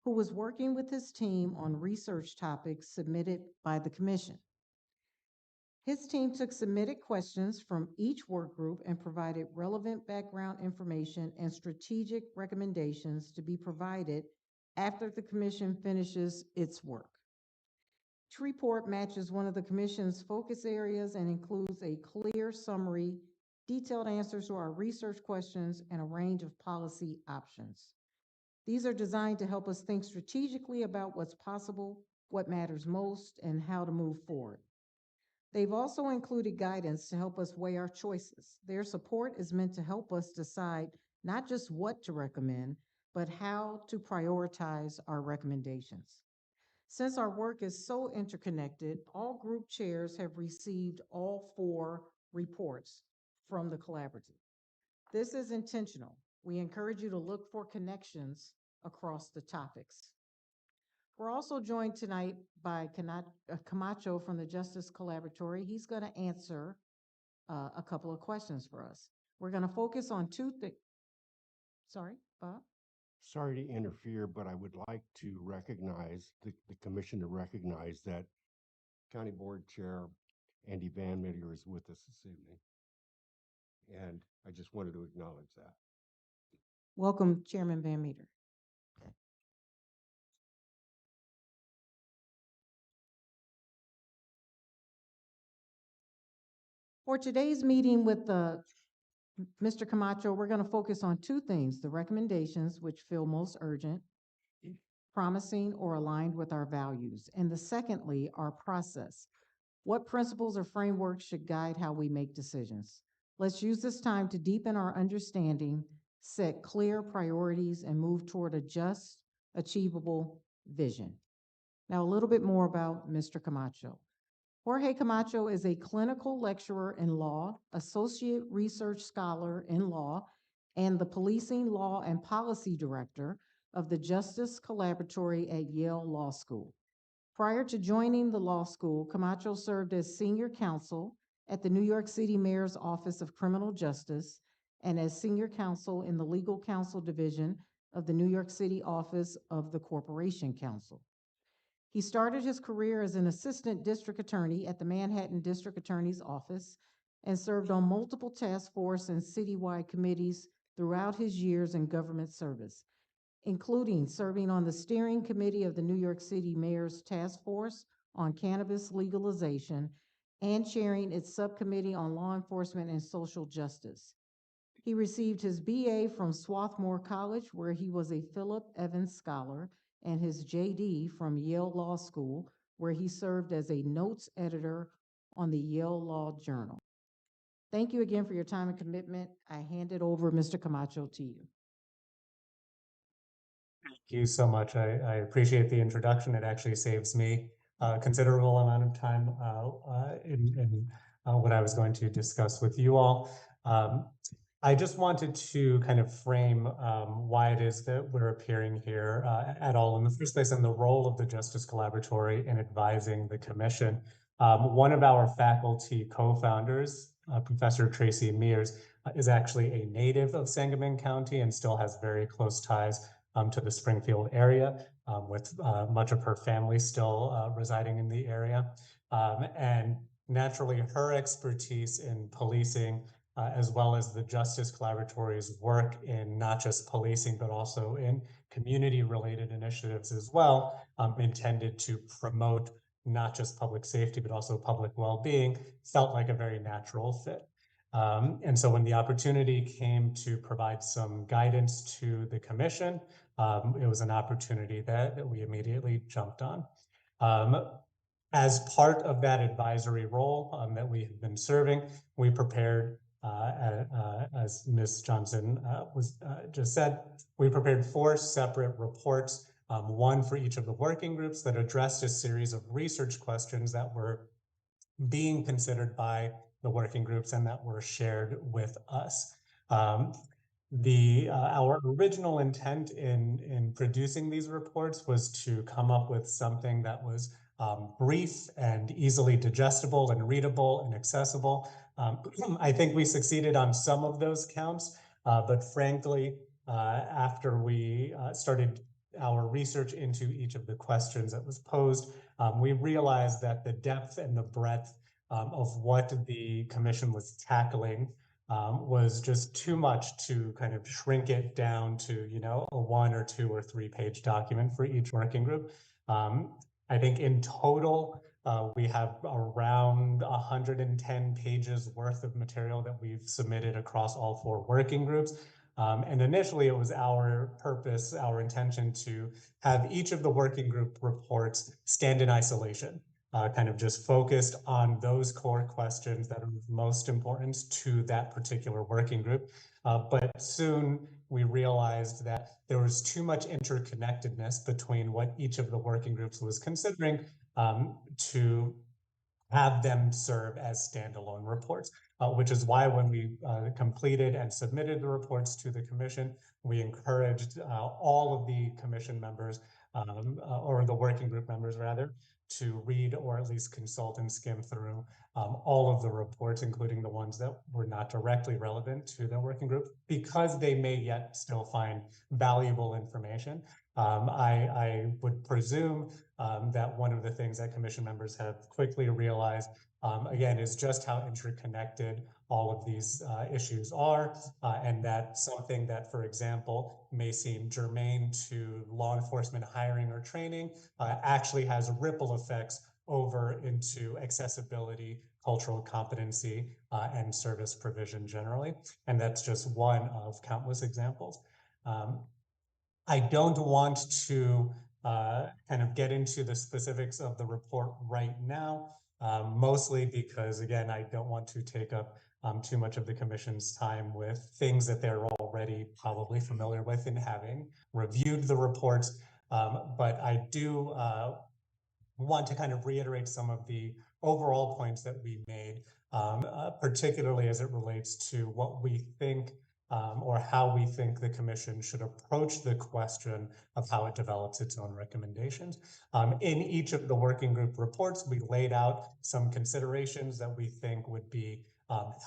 who was working with his team on research topics submitted by the commission. His team took submitted questions from each work group and provided relevant background information and strategic recommendations to be provided after the commission finishes its work. Each report matches one of the commission's focus areas and includes a clear summary, detailed answers to our research questions, and a range of policy options. These are designed to help us think strategically about what's possible, what matters most, and how to move forward. They've also included guidance to help us weigh our choices. Their support is meant to help us decide not just what to recommend, but how to prioritize our recommendations. Since our work is so interconnected, all group chairs have received all 4 reports from the collaborative. This is intentional. We encourage you to look for connections across the topics. We're also joined tonight by Camacho from the Justice Collaboratory. He's going to answer a couple of questions for us. We're going to focus on 2 things. Sorry, Bob?
Sorry to interfere, but I would like to recognize, the commission to recognize that County Board Chair Andy Van Meter is with us this evening. And I just wanted to acknowledge that.
Welcome, Chairman Van Meter. For today's meeting with Mr. Camacho, we're going to focus on 2 things: the recommendations, which feel most urgent, promising, or aligned with our values, and secondly, our process. What principles or frameworks should guide how we make decisions? Let's use this time to deepen our understanding, set clear priorities, and move toward a just, achievable vision. Now, a little bit more about Mr. Camacho. Jorge Camacho is a clinical lecturer in law, associate research scholar in law, and the Policing Law and Policy Director of the Justice Collaboratory at Yale Law School. Prior to joining the law school, Camacho served as senior counsel at the New York City Mayor's Office of Criminal Justice and as senior counsel in the Legal Counsel Division of the New York City Office of the Corporation Counsel. He started his career as an assistant district attorney at the Manhattan District Attorney's Office and served on multiple task force and citywide committees throughout his years in government service, including serving on the steering committee of the New York City Mayor's Task Force on Cannabis Legalization and chairing its subcommittee on law enforcement and social justice. He received his BA from Swarthmore College, where he was a Philip Evans Scholar, and his JD from Yale Law School, where he served as a notes editor on the Yale Law Journal. Thank you again for your time and commitment. I hand it over, Mr. Camacho, to you.
Thank you so much. I appreciate the introduction. It actually saves me a considerable amount of time in what I was going to discuss with you all. I just wanted to kind of frame why it is that we're appearing here at all in the first place, and the role of the Justice Collaboratory in advising the Commission. One of our faculty co-founders, Professor Tracy Mears, is actually a native of Sangamon County and still has very close ties to the Springfield area, with much of her family still residing in the area. And naturally, her expertise in policing, as well as the Justice Collaboratory's work in not just policing, but also in community-related initiatives as well, intended to promote not just public safety, but also public well-being, felt like a very natural fit. And so when the opportunity came to provide some guidance to the Commission, it was an opportunity that we immediately jumped on. As part of that advisory role that we have been serving, we prepared, as Ms. Johnson just said, we prepared 4 separate reports, one for each of the working groups that addressed a series of research questions that were being considered by the working groups and that were shared with us. Our original intent in producing these reports was to come up with something that was brief and easily digestible and readable and accessible. I think we succeeded on some of those counts, but frankly, after we started our research into each of the questions that was posed, we realized that the depth and the breadth of what the Commission was tackling was just too much to kind of shrink it down to, you know, a 1 or 2 or 3 page document for each working group. I think in total, we have around 110 pages worth of material that we've submitted across all 4 working groups. And initially it was our purpose, our intention to have each of the working group reports stand in isolation, kind of just focused on those core questions that are most important to that particular working group. But soon we realized that there was too much interconnectedness between what each of the working groups was considering to have them serve as standalone reports, which is why when we completed and submitted the reports to the Commission, we encouraged all of the Commission members, or the working group members rather, to read or at least consult and skim through all of the reports, including the ones that were not directly relevant to the working group, because they may yet still find valuable information. I would presume that one of the things that Commission members have quickly realized, again, is just how interconnected all of these issues are, and that something that, for example, may seem germane to law enforcement hiring or training actually has ripple effects over into accessibility, cultural competency, and service provision generally. And that's just one of countless examples. I don't want to kind of get into the specifics of the report right now, mostly because, again, I don't want to take up too much of the Commission's time with things that they're already probably familiar with in having reviewed the reports. But I do want to kind of reiterate some of the overall points that we made, particularly as it relates to what we think or how we think the Commission should approach the question of how it develops its own recommendations. In each of the working group reports, we laid out some considerations that we think would be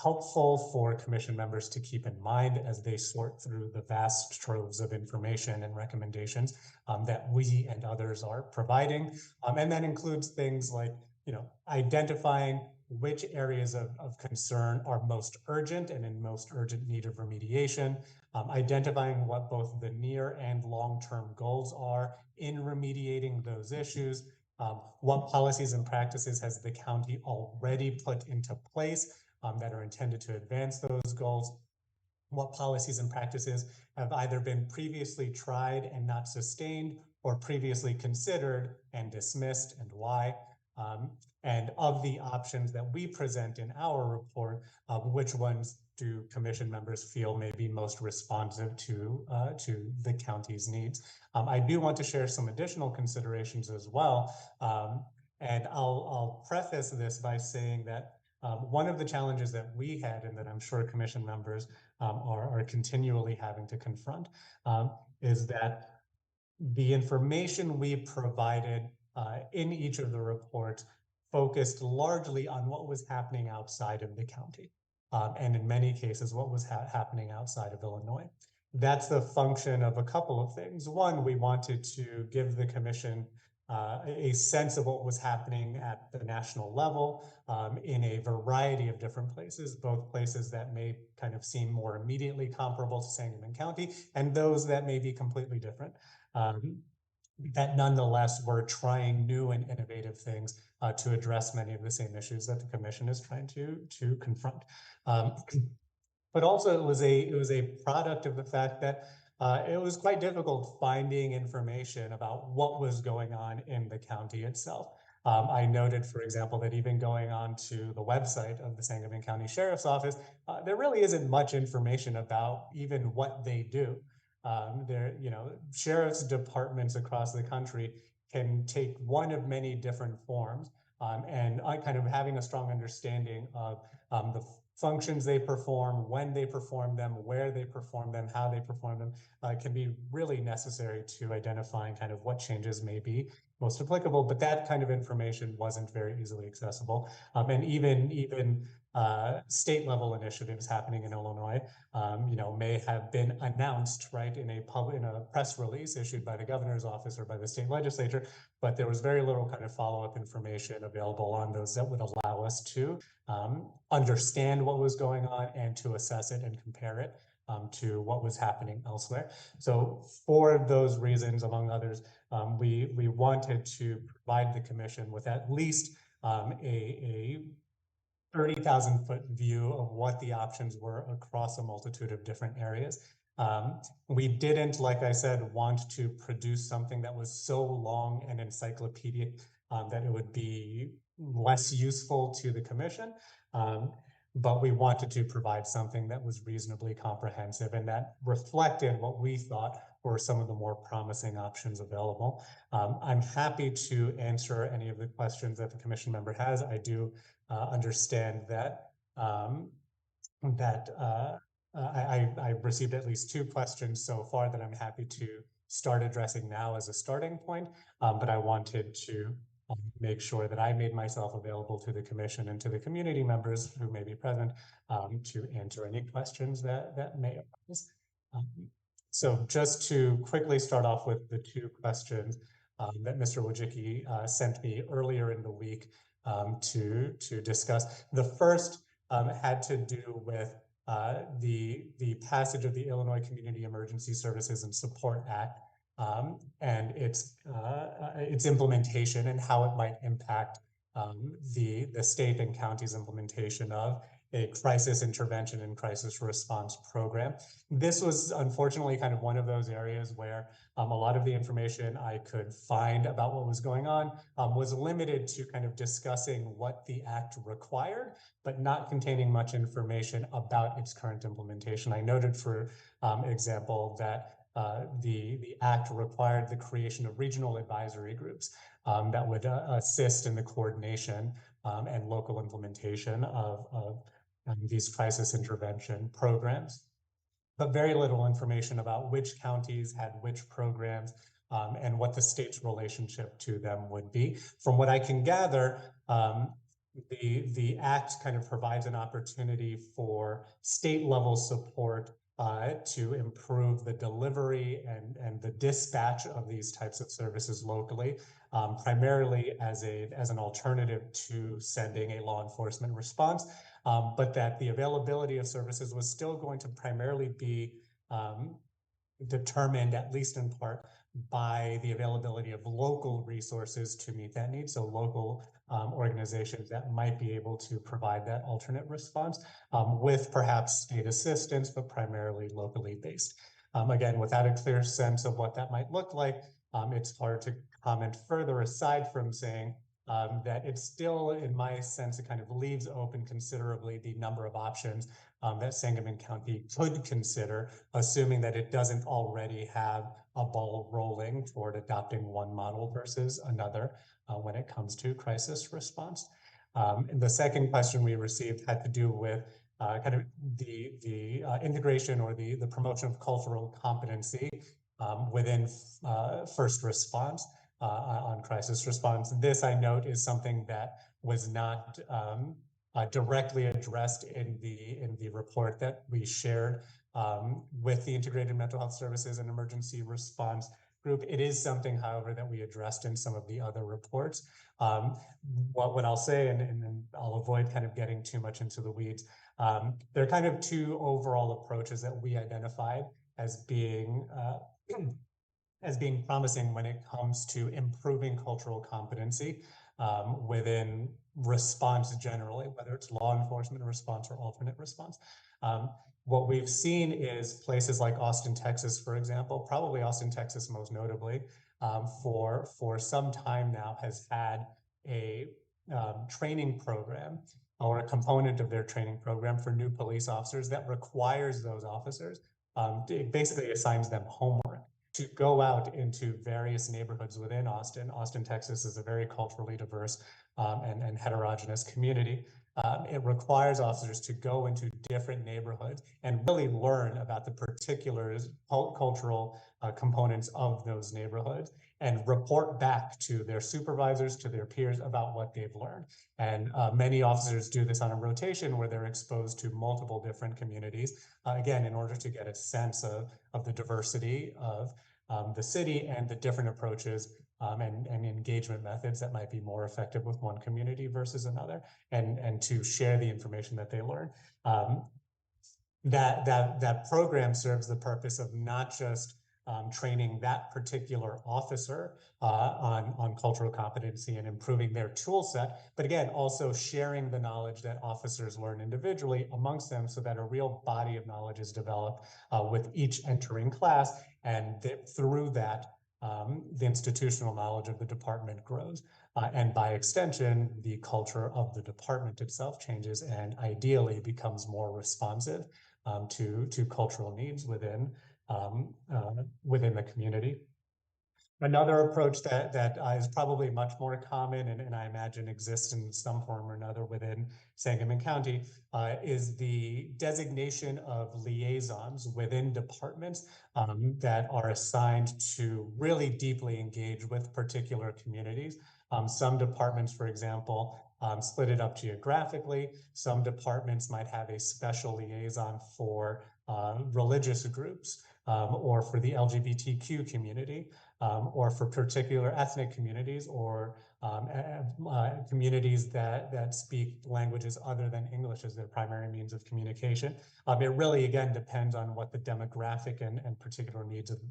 helpful for commission members to keep in mind as they sort through the vast troves of information and recommendations that we and others are providing. And that includes things like, identifying which areas of concern are most urgent and in most urgent need of remediation, identifying what both the near and long-term goals are in remediating those issues, what policies and practices has the county already put into place that are intended to advance those goals, what policies and practices have either been previously tried and not sustained or previously considered and dismissed, and why. And of the options that we present in our report, which ones do commission members feel may be most responsive to the county's needs? I do want to share some additional considerations as well. And I'll preface this by saying that one of the challenges that we had, and that I'm sure commission members are continually having to confront, is that the information we provided in each of the reports focused largely on what was happening outside of the county, and in many cases, what was happening outside of Illinois. That's the function of a couple of things. One, we wanted to give the commission a sense of what was happening at the national level in a variety of different places, both places that may kind of seem more immediately comparable to Sangamon County and those that may be completely different. That nonetheless were trying new and innovative things to address many of the same issues that the commission is trying to confront. But also it was a product of the fact that it was quite difficult finding information about what was going on in the county itself. I noted, for example, that even going on to the website of the Sangamon County Sheriff's Office, there really isn't much information about even what they do. Sheriff's departments across the country can take one of many different forms, and kind of having a strong understanding of the functions they perform, when they perform them, where they perform them, how they perform them, can be really necessary to identifying kind of what changes may be most applicable. But that kind of information wasn't very easily accessible. And even state level initiatives happening in Illinois, may have been announced, right, in a press release issued by the governor's office or by the state legislature, but there was very little kind of follow-up information available on those that would allow us to understand what was going on and to assess it and compare it to what was happening elsewhere. So for those reasons, among others, we wanted to provide the commission with at least a 30,000-foot view of what the options were across a multitude of different areas. We didn't, like I said, want to produce something that was so long and encyclopedic that it would be less useful to the commission. But we wanted to provide something that was reasonably comprehensive and that reflected what we thought were some of the more promising options available. I'm happy to answer any of the questions that the commission member has. I do understand that I've received at least 2 questions so far that I'm happy to start addressing now as a starting point, but I wanted to make sure that I made myself available to the commission and to the community members who may be present to answer any questions that may arise. So just to quickly start off with the 2 questions that Mr. Wojcicki sent me earlier in the week to discuss. The first had to do with the passage of the Illinois Community Emergency Services and Support Act and its implementation and how it might impact the state and county's implementation of a crisis intervention and crisis response program. This was unfortunately kind of one of those areas where a lot of the information I could find about what was going on was limited to kind of discussing what the act required, but not containing much information about its current implementation. I noted, for example, that the act required the creation of regional advisory groups that would assist in the coordination and local implementation of these crisis intervention programs, but very little information about which counties had which programs and what the state's relationship to them would be. From what I can gather, the act kind of provides an opportunity for state level support to improve the delivery and the dispatch of these types of services locally, primarily as an alternative to sending a law enforcement response, but that the availability of services was still going to primarily be determined, at least in part, by the availability of local resources to meet that need. So local organizations that might be able to provide that alternate response with perhaps state assistance, but primarily locally based. Again, without a clear sense of what that might look like, it's hard to comment further aside from saying that it still, in my sense, it kind of leaves open considerably the number of options that Sangamon County could consider, assuming that it doesn't already have a ball rolling toward adopting one model versus another when it comes to crisis response. And the second question we received had to do with kind of the integration or the promotion of cultural competency within first response on crisis response. This, I note, is something that was not directly addressed in the report that we shared with the Integrated Mental Health Services and Emergency Response Group. It is something, however, that we addressed in some of the other reports. What I'll say, and I'll avoid kind of getting too much into the weeds, there are kind of two overall approaches that we identified as being promising when it comes to improving cultural competency within response generally, whether it's law enforcement response or alternate response. What we've seen is places like Austin, Texas, for example, probably Austin, Texas most notably, for some time now has had a training program or a component of their training program for new police officers that requires those officers, it basically assigns them homework to go out into various neighborhoods within Austin. Austin, Texas is a very culturally diverse and heterogeneous community. It requires officers to go into different neighborhoods and really learn about the particular cultural components of those neighborhoods and report back to their supervisors, to their peers about what they've learned. And many officers do this on a rotation where they're exposed to multiple different communities, again, in order to get a sense of the diversity of the city and the different approaches and engagement methods that might be more effective with one community versus another, and to share the information that they learn. That program serves the purpose of not just training that particular officer on cultural competency and improving their tool set, but again, also sharing the knowledge that officers learn individually amongst them so that a real body of knowledge is developed with each entering class, and through that, the institutional knowledge of the department grows. And by extension, the culture of the department itself changes and ideally becomes more responsive to cultural needs within the community. Another approach that is probably much more common and I imagine exists in some form or another within Sangamon County is the designation of liaisons within departments that are assigned to really deeply engage with particular communities. Some departments, for example, split it up geographically. Some departments might have a special liaison for religious groups or for the LGBTQ community. Or for particular ethnic communities or communities that speak languages other than English as their primary means of communication. It really, again, depends on what the demographic and particular needs of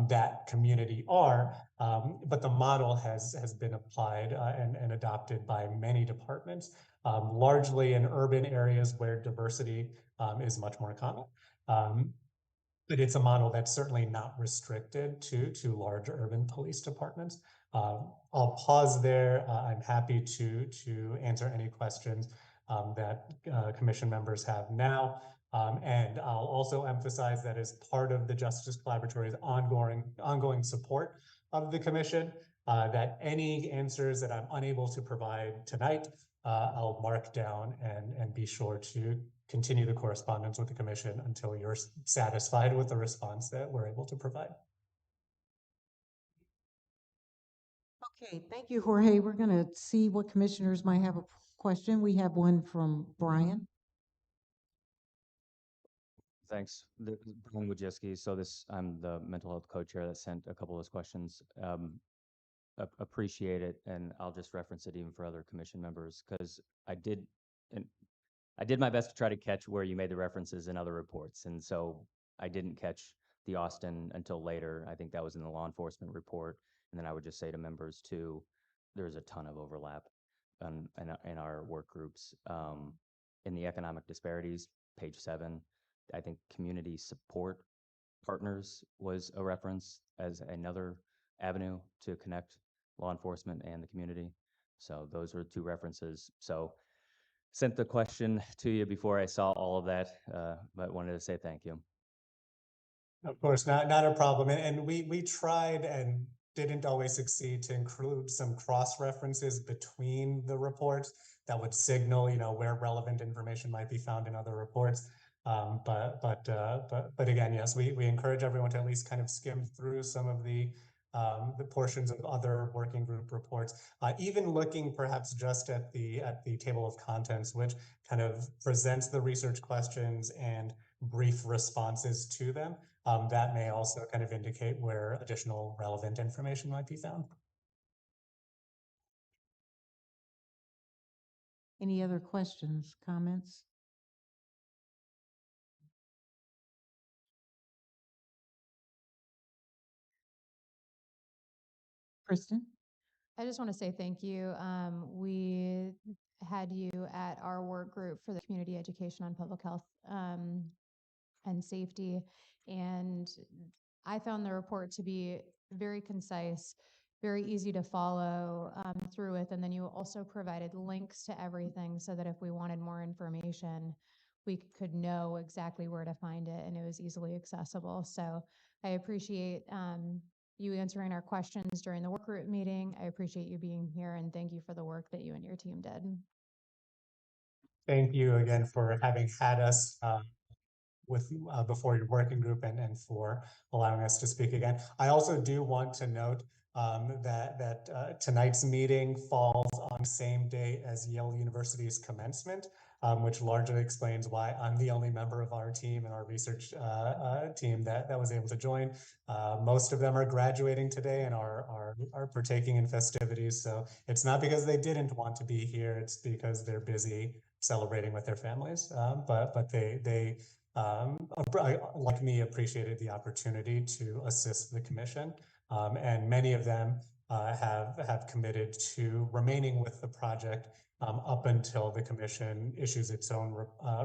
that community are, but the model has been applied and adopted by many departments, largely in urban areas where diversity is much more common. But it's a model that's certainly not restricted to large urban police departments. I'll pause there. I'm happy to answer any questions that commission members have now. And I'll also emphasize that as part of the Justice Collaboratory's ongoing support of the commission, that any answers that I'm unable to provide tonight, I'll mark down and be sure to continue the correspondence with the commission until you're satisfied with the response that we're able to provide.
Okay, thank you, Jorge. We're going to see what commissioners might have question. We have one from Brian.
Thanks. Brian Wojcicki. So I'm the mental health co-chair that sent a couple of those questions. Appreciate it, and I'll just reference it even for other commission members, because I did my best to try to catch where you made the references in other reports, and so I didn't catch the Austin until later. I think that was in the law enforcement report, and then I would just say to members too, there's a ton of overlap in our work groups. In the economic disparities, page 7, I think community support partners was a reference as another avenue to connect law enforcement and the community. So those were 2 references. So sent the question to you before I saw all of that, but wanted to say thank you.
Of course, not a problem. And we tried and didn't always succeed to include some cross references between the reports that would signal, where relevant information might be found in other reports. But again, yes, we encourage everyone to at least kind of skim through some of the portions of other working group reports, even looking perhaps just at the table of contents, which kind of presents the research questions and brief responses to them. That may also kind of indicate where additional relevant information might be found.
Any other questions, comments? Kristen?
I just want to say thank you. We had you at our work group for the community education on public health and safety, and I found the report to be very concise, very easy to follow through with, and then you also provided links to everything so that if we wanted more information, we could know exactly where to find it, and it was easily accessible. So I appreciate you answering our questions during the work group meeting. I appreciate you being here, and thank you for the work that you and your team did.
Thank you again for having had us before your working group and for allowing us to speak again. I also do want to note that tonight's meeting falls on the same day as Yale University's commencement, which largely explains why I'm the only member of our team and our research team that was able to join. Most of them are graduating today and are partaking in festivities. So it's not because they didn't want to be here, it's because they're busy celebrating with their families. But they like me, appreciated the opportunity to assist the commission. And many of them have committed to remaining with the project up until the commission issues its own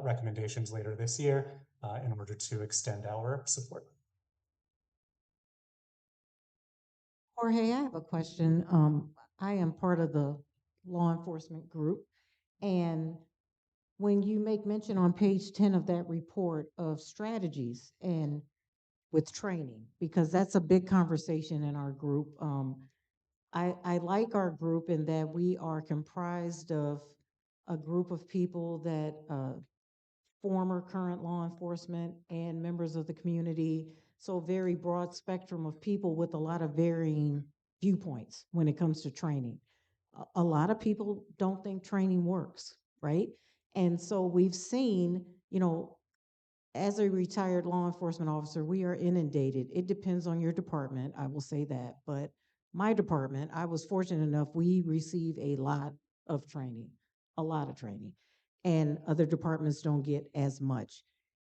recommendations later this year in order to extend our support.
Jorge, I have a question. I am part of the law enforcement group, and when you make mention on page 10 of that report of strategies and with training, because that's a big conversation in our group. I like our group in that we are comprised of a group of people that former current law enforcement and members of the community. So very broad spectrum of people with a lot of varying viewpoints when it comes to training. A lot of people don't think training works, right? And so we've seen, as a retired law enforcement officer, we are inundated. It depends on your department, I will say that. But my department, I was fortunate enough, we receive a lot of training, and other departments don't get as much.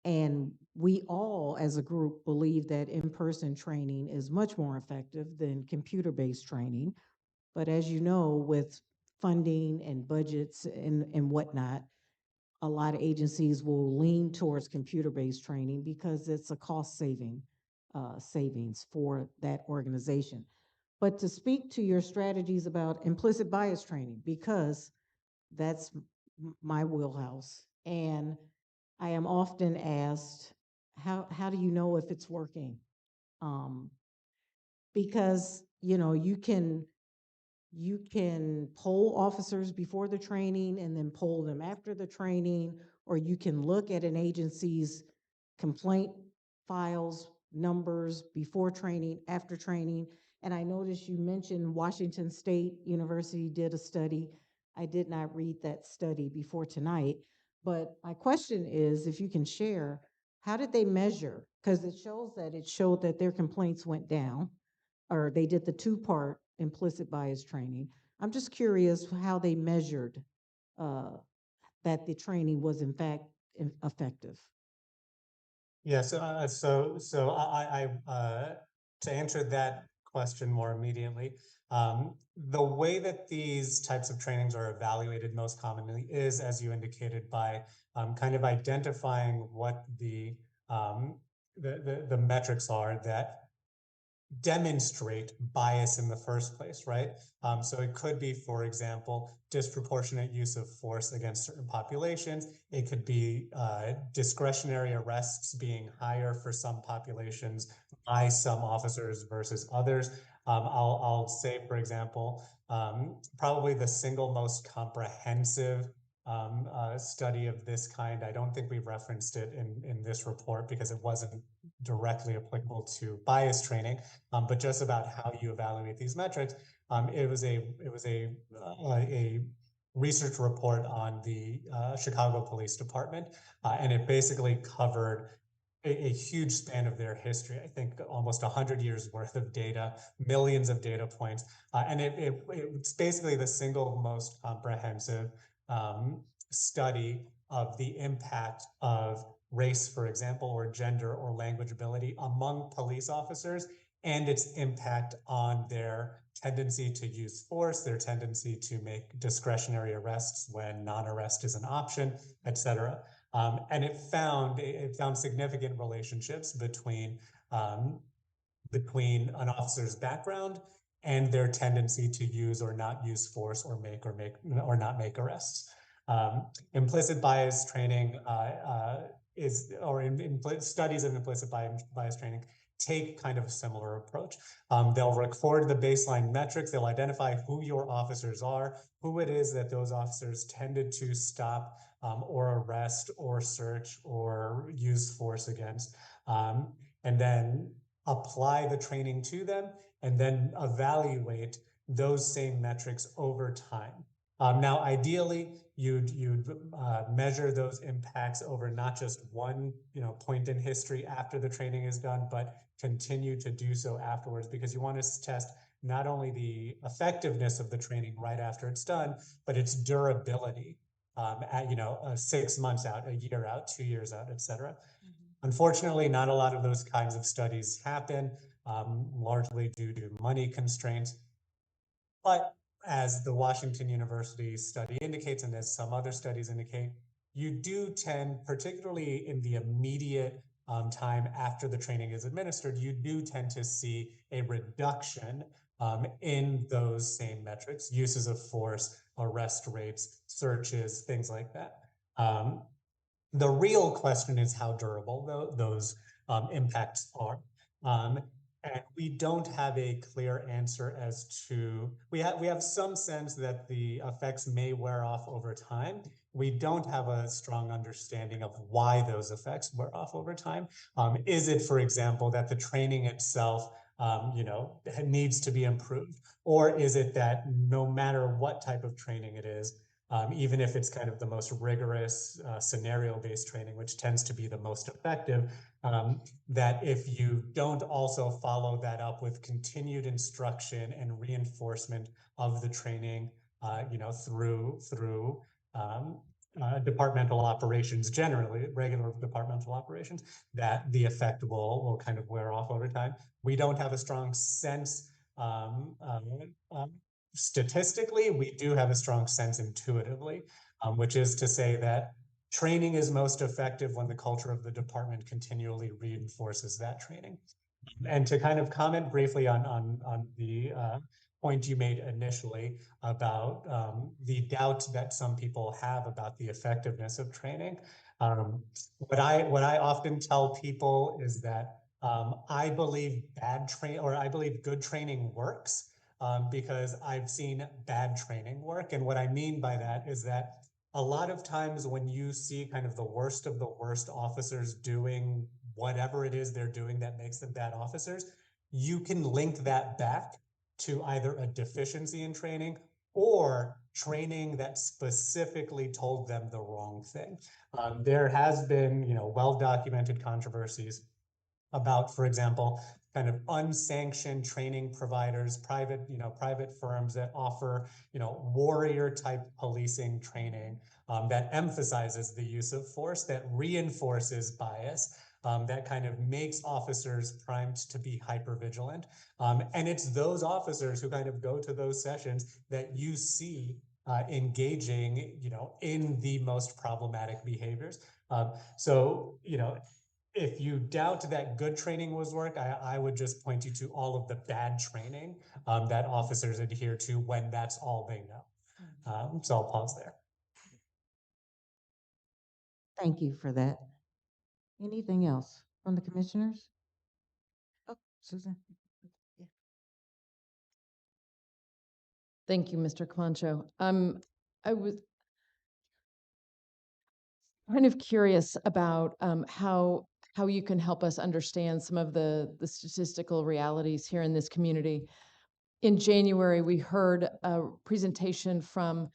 And we all, as a group, believe that in-person training is much more effective than computer-based training. But as you know, with funding and budgets and whatnot, a lot of agencies will lean towards computer-based training because it's a cost savings for that organization. But to speak to your strategies about implicit bias training, because that's my wheelhouse, and I am often asked, how do you know if it's working? Because you can poll officers before the training and then poll them after the training, or you can look at an agency's complaint files, numbers before training, after training. And I noticed you mentioned Washington State University did a study. I did not read that study before tonight, but my question is, if you can share, how did they measure? Because it showed that their complaints went down, or they did the two-part implicit bias training. I'm just curious how they measured that the training was in fact effective.
Yeah, to answer that question more immediately, the way that these types of trainings are evaluated most commonly is, as you indicated, by kind of identifying what the metrics are that demonstrate bias in the first place, right? So it could be, for example, disproportionate use of force against certain populations. It could be discretionary arrests being higher for some populations by some officers versus others. I'll say, for example, probably the single most comprehensive study of this kind. I don't think we referenced it in this report because it wasn't directly applicable to bias training, but just about how you evaluate these metrics. It was a research report on the Chicago Police Department, and it basically covered a huge span of their history. I think almost 100 years worth of data, millions of data points, and it's basically the single most comprehensive study of the impact of race, for example, or gender or language ability among police officers and its impact on their tendency to use force, their tendency to make discretionary arrests when non-arrest is an option, et cetera. And it found significant relationships between an officer's background and their tendency to use or not use force or not make arrests. Implicit bias training studies of implicit bias training take kind of a similar approach. They'll record the baseline metrics. They'll identify who your officers are, who it is that those officers tended to stop or arrest or search or use force against, and then apply the training to them, and then evaluate those same metrics over time. Now, ideally, you'd measure those impacts over not just one point in history after the training is done, but continue to do so afterwards, because you want to test not only the effectiveness of the training right after it's done, but its durability at 6 months out, a year out, 2 years out, et cetera. Unfortunately, not a lot of those kinds of studies happen, largely due to money constraints. But as the Washington University study indicates, and as some other studies indicate, you do tend, particularly in the immediate time after the training is administered, you do tend to see a reduction in those same metrics, uses of force, arrest rates, searches, things like that. The real question is how durable those impacts are. And we don't have a clear answer as to, we have some sense that the effects may wear off over time. We don't have a strong understanding of why those effects wear off over time. Is it, for example, that the training itself needs to be improved? Or is it that no matter what type of training it is, even if it's kind of the most rigorous scenario-based training, which tends to be the most effective, that if you don't also follow that up with continued instruction and reinforcement of the training, through departmental operations, generally regular departmental operations, that the effect will kind of wear off over time. We don't have a strong sense. Statistically, we do have a strong sense intuitively, which is to say that training is most effective when the culture of the department continually reinforces that training. And to kind of comment briefly on the point you made initially about the doubt that some people have about the effectiveness of training, what I often tell people is that I believe good training works. Because I've seen bad training work. And what I mean by that is that a lot of times when you see kind of the worst of the worst officers doing whatever it is they're doing that makes them bad officers, you can link that back to either a deficiency in training or training that specifically told them the wrong thing. There has been, well-documented controversies about, for example, kind of unsanctioned training providers, private firms that offer, warrior type policing training that emphasizes the use of force, that reinforces bias, that kind of makes officers primed to be hypervigilant. And it's those officers who kind of go to those sessions that you see engaging, in the most problematic behaviors. So, if you doubt that good training was work, I would just point you to all of the bad training that officers adhere to when that's all they know. So I'll pause there.
Thank you for that. Anything else from the commissioners? Oh, Susan. Yeah.
Thank you, Mr. Camacho. I was kind of curious about how you can help us understand some of the statistical realities here in this community. In January, we heard a presentation from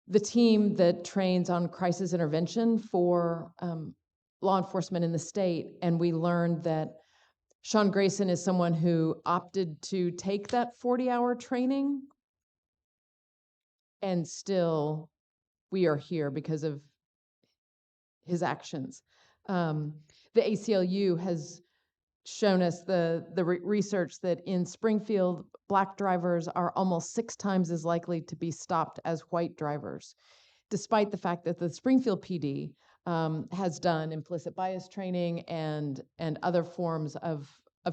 the team that trains on crisis intervention for law enforcement in the state, and we learned that Sean Grayson is someone who opted to take that 40-hour training, and still we are here because of his actions. The ACLU has shown us the research that in Springfield, Black drivers are almost 6 times as likely to be stopped as white drivers, despite the fact that the Springfield PD has done implicit bias training and other forms of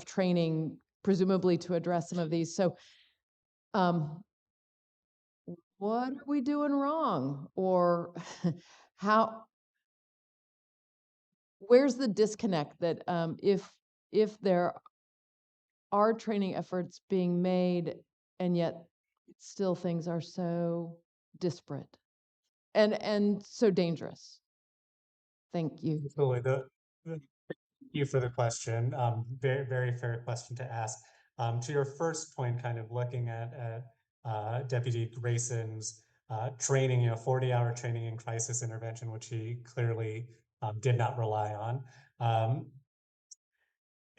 training, presumably to address some of these. So what are we doing wrong? Or where's the disconnect that if there are training efforts being made and yet still things are so disparate and so dangerous? Thank you.
Absolutely. Thank you for the question. Very, very fair question to ask. To your first point, kind of looking at Deputy Grayson's training, 40-hour training in crisis intervention, which he clearly did not rely on.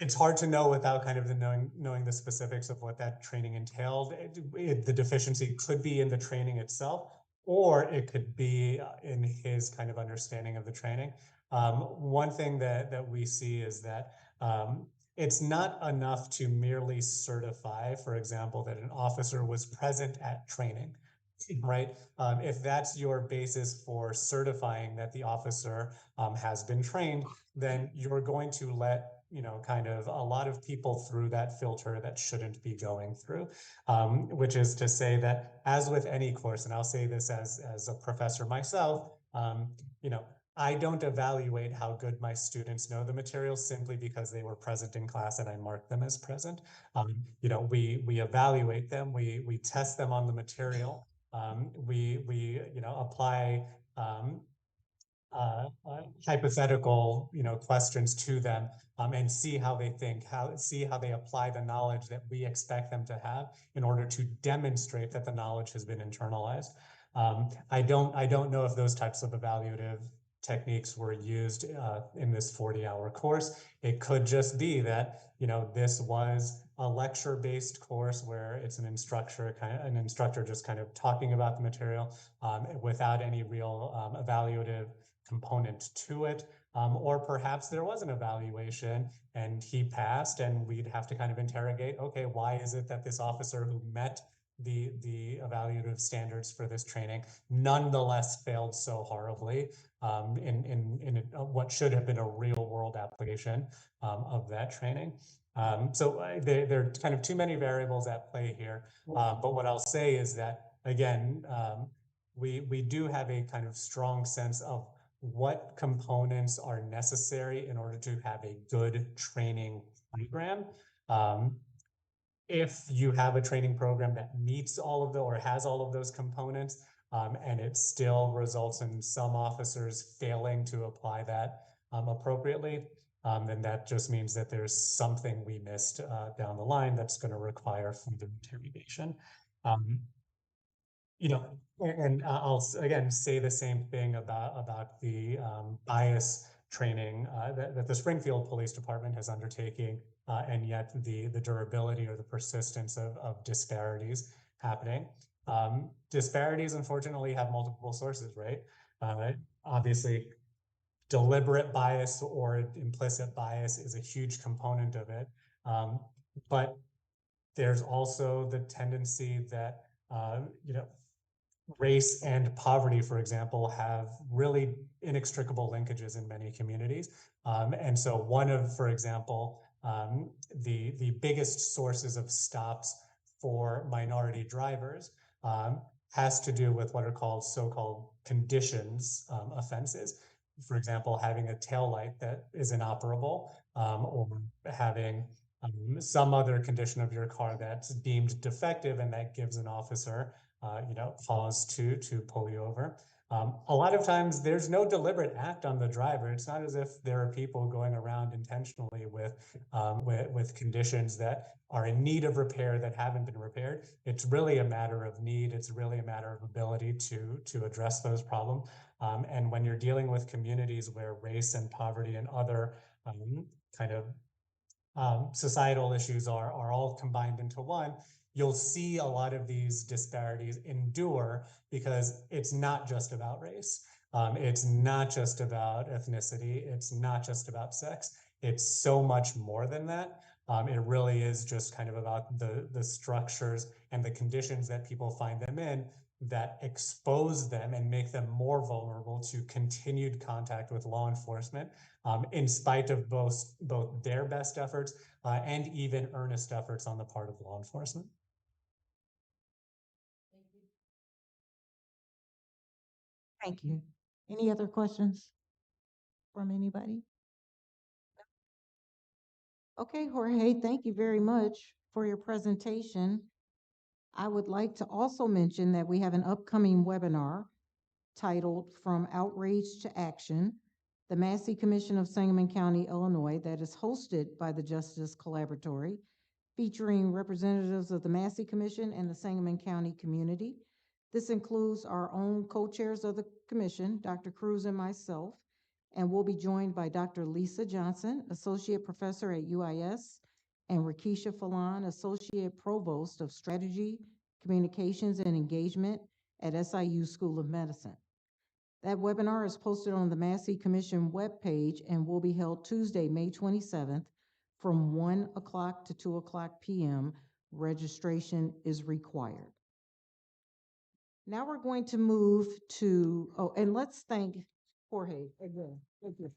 It's hard to know without kind of knowing the specifics of what that training entailed. The deficiency could be in the training itself, or it could be in his kind of understanding of the training. One thing that we see is that it's not enough to merely certify, for example, that an officer was present at training, right? If that's your basis for certifying that the officer has been trained, then you're going to let kind of a lot of people through that filter that shouldn't be going through, which is to say that as with any course, and I'll say this as a professor myself, I don't evaluate how good my students know the material simply because they were present in class and I mark them as present. We evaluate them, we test them on the material, we apply hypothetical questions to them and see how they think, see how they apply the knowledge that we expect them to have in order to demonstrate that the knowledge has been internalized. I don't know if those types of evaluative techniques were used in this 40-hour course. It could just be that this was a lecture-based course where it's an instructor just kind of talking about the material without any real evaluative component to it, or perhaps there was an evaluation and he passed and we'd have to kind of interrogate, okay, why is it that this officer who met the evaluative standards for this training nonetheless failed so horribly in what should have been a real world application of that training. So there are kind of too many variables at play here. But what I'll say is that, again, we do have a kind of strong sense of what components are necessary in order to have a good training program. If you have a training program that meets all of or has all of those components, and it still results in some officers failing to apply that appropriately, then that just means that there's something we missed down the line that's going to require further interrogation. Again say the same thing about the bias training that the Springfield Police Department has undertaken, and yet the durability or the persistence of disparities happening. Disparities, unfortunately, have multiple sources, right? Obviously, deliberate bias or implicit bias is a huge component of it. But there's also the tendency that, race and poverty, for example, have really inextricable linkages in many communities. And so one of, for example, the biggest sources of stops for minority drivers has to do with what are called so-called conditions offenses. For example, having a taillight that is inoperable, or having some other condition of your car that's deemed defective and that gives an officer cause to pull you over. A lot of times there's no deliberate act on the driver. It's not as if there are people going around intentionally with conditions that are in need of repair that haven't been repaired. It's really a matter of need. It's really a matter of ability to address those problems. And when you're dealing with communities where race and poverty and other kind of societal issues are all combined into one, you'll see a lot of these disparities endure because it's not just about race. It's not just about ethnicity. It's not just about sex. It's so much more than that. It really is just kind of about the structures and the conditions that people find them in that expose them and make them more vulnerable to continued contact with law enforcement, in spite of both their best efforts and even earnest efforts on the part of law enforcement.
Thank you. Any other questions from anybody? Okay, Jorge, thank you very much for your presentation. I would like to also mention that we have an upcoming webinar titled From Outrage to Action, the Massey Commission of Sangamon County, Illinois, that is hosted by the Justice Collaboratory, featuring representatives of the Massey Commission and the Sangamon County community. This includes our own co-chairs of the commission, Dr. Cruz and myself, and we'll be joined by Dr. Lisa Johnson, Associate Professor at UIS, and Rakisha Falan, Associate Provost of Strategy, Communications, and Engagement at SIU School of Medicine. That webinar is posted on the Massey Commission webpage and will be held Tuesday, May 27th from 1 o'clock to 2 o'clock p.m. Registration is required. Now we're going to move to, and let's thank Jorge again. Thank you.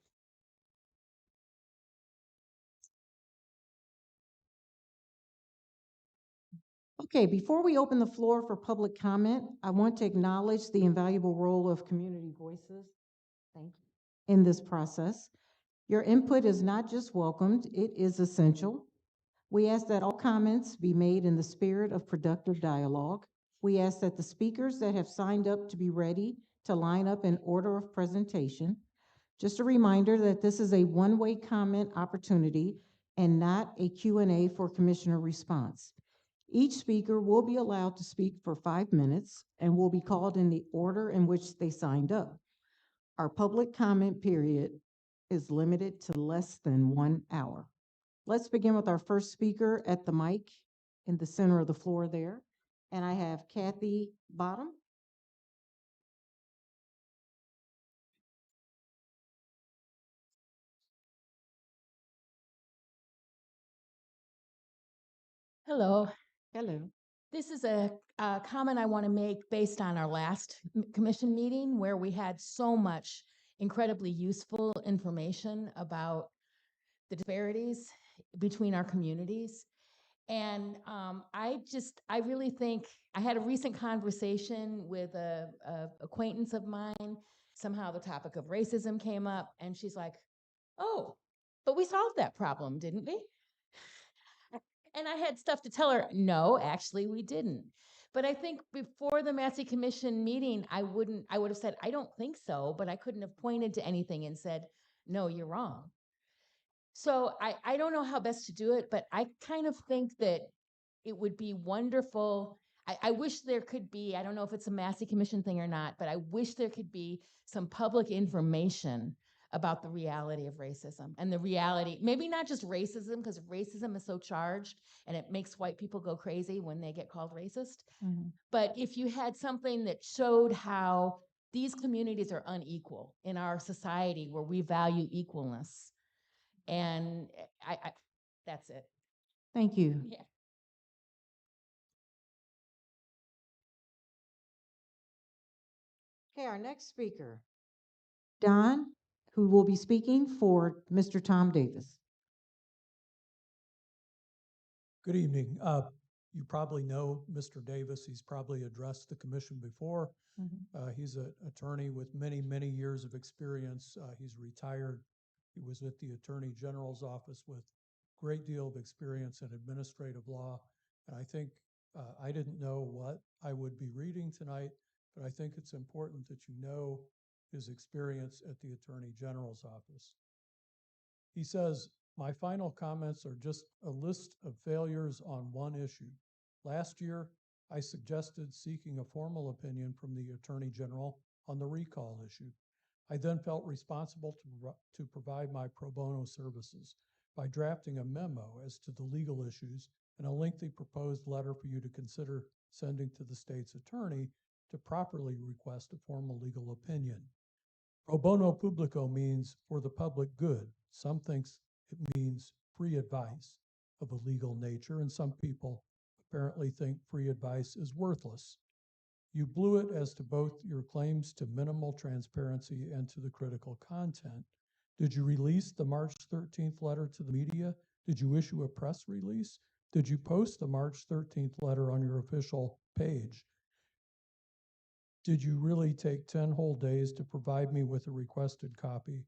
Okay, before we open the floor for public comment, I want to acknowledge the invaluable role of community voices, thank you, in this process. Your input is not just welcomed, it is essential. We ask that all comments be made in the spirit of productive dialogue. We ask that the speakers that have signed up to be ready to line up in order of presentation. Just a reminder that this is a one-way comment opportunity and not a Q&A for commissioner response. Each speaker will be allowed to speak for 5 minutes and will be called in the order in which they signed up. Our public comment period is limited to less than 1 hour. Let's begin with our first speaker at the mic in the center of the floor there. And I have Kathy Bottom.
Hello.
Hello.
This is a comment I want to make based on our last commission meeting where we had so much incredibly useful information about the disparities between our communities. And I really think I had a recent conversation with a acquaintance of mine. Somehow the topic of racism came up and she's like, oh, but we solved that problem, didn't we? And I had stuff to tell her, no, actually we didn't. But I think before the Massey Commission meeting, I would have said, I don't think so, but I couldn't have pointed to anything and said, no, you're wrong. So I don't know how best to do it, but I kind of think that it would be wonderful. I wish there could be, I don't know if it's a Massey Commission thing or not, but I wish there could be some public information about the reality of racism and the reality, maybe not just racism, because racism is so charged and it makes white people go crazy when they get called racist. But if you had something that showed how these communities are unequal in our society where we value equalness, and I that's it.
Thank you.
Yeah.
Okay, our next speaker, Don, who will be speaking for Mr. Tom Davis.
Good evening. You probably know Mr. Davis. He's probably addressed the commission before. He's an attorney with many, many years of experience. He's retired. He was at the Attorney General's office with a great deal of experience in administrative law. And I think I didn't know what I would be reading tonight, but I think it's important that you know his experience at the Attorney General's office. He says, "My final comments are just a list of failures on one issue. Last year, I suggested seeking a formal opinion from the Attorney General on the recall issue. I then felt responsible to provide my pro bono services by drafting a memo as to the legal issues and a lengthy proposed letter for you to consider sending to the state's attorney to properly request a formal legal opinion. Pro bono publico means for the public good. Some thinks it means free advice of a legal nature, and some people apparently think free advice is worthless. You blew it as to both your claims to minimal transparency and to the critical content. Did you release the March 13th letter to the media? Did you issue a press release? Did you post the March 13th letter on your official page? Did you really take 10 whole days to provide me with a requested copy?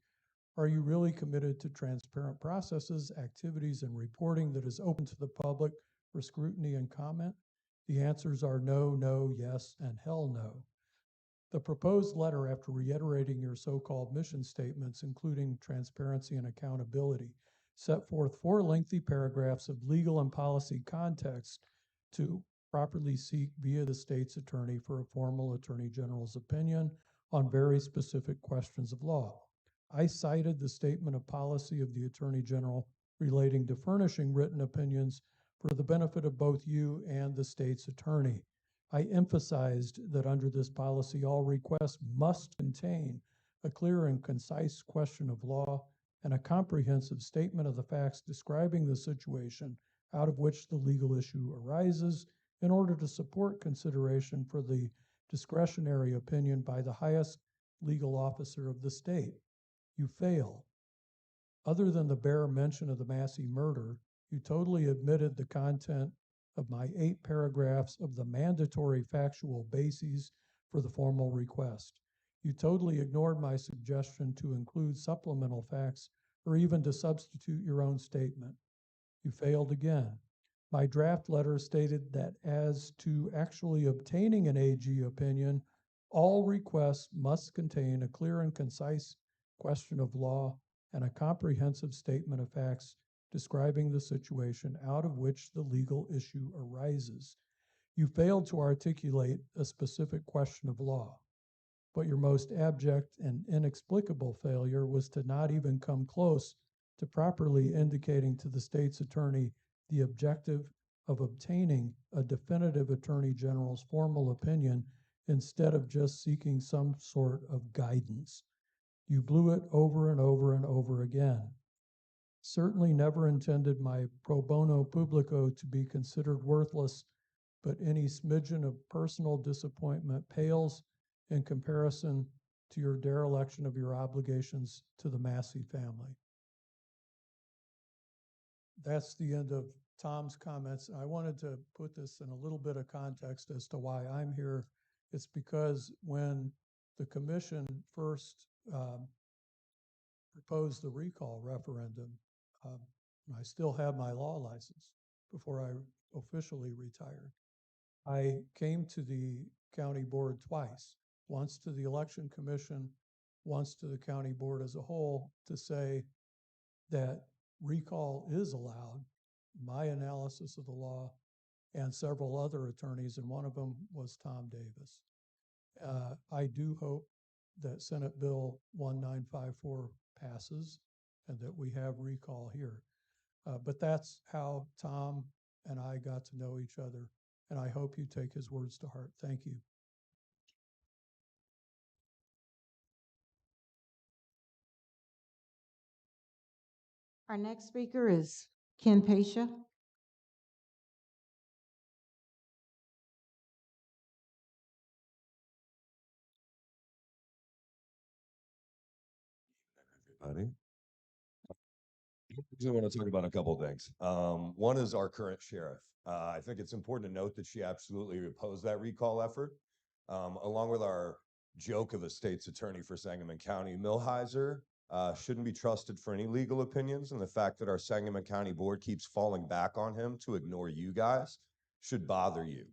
Are you really committed to transparent processes, activities, and reporting that is open to the public for scrutiny and comment? The answers are no, no, yes, and hell no. The proposed letter, after reiterating your so-called mission statements, including transparency and accountability, set forth 4 lengthy paragraphs of legal and policy context to properly seek via the state's attorney for a formal attorney general's opinion on very specific questions of law. I cited the statement of policy of the attorney general relating to furnishing written opinions for the benefit of both you and the state's attorney. I emphasized that under this policy, all requests must contain a clear and concise question of law and a comprehensive statement of the facts describing the situation out of which the legal issue arises in order to support consideration for the discretionary opinion by the highest legal officer of the state. You failed. Other than the bare mention of the Massey murder, you totally omitted the content of my 8 paragraphs of the mandatory factual bases for the formal request. You totally ignored my suggestion to include supplemental facts or even to substitute your own statement. You failed again. My draft letter stated that as to actually obtaining an AG opinion, all requests must contain a clear and concise question of law and a comprehensive statement of facts describing the situation out of which the legal issue arises. You failed to articulate a specific question of law, but your most abject and inexplicable failure was to not even come close to properly indicating to the state's attorney the objective of obtaining a definitive attorney general's formal opinion instead of just seeking some sort of guidance. You blew it over and over and over again. Certainly never intended my pro bono publico to be considered worthless, but any smidgen of personal disappointment pales in comparison to your dereliction of your obligations to the Massey family. That's the end of Tom's comments. I wanted to put this in a little bit of context as to why I'm here. It's because when the commission first proposed the recall referendum, I still have my law license before I officially retired. I came to the county board twice, once to the election commission, once to the county board as a whole, to say that recall is allowed. My analysis of the law and several other attorneys, and one of them was Tom Davis. I do hope that Senate Bill 1954 passes and that we have recall here. But that's how Tom and I got to know each other, and I hope you take his words to heart. Thank you.
Our next speaker is Ken Pasha.
Everybody. I want to talk about a couple of things. One is our current sheriff. I think it's important to note that she absolutely opposed that recall effort, along with our joke of a state's attorney for Sangamon County, Millhiser, shouldn't be trusted for any legal opinions, and the fact that our Sangamon County board keeps falling back on him to ignore you guys should bother you.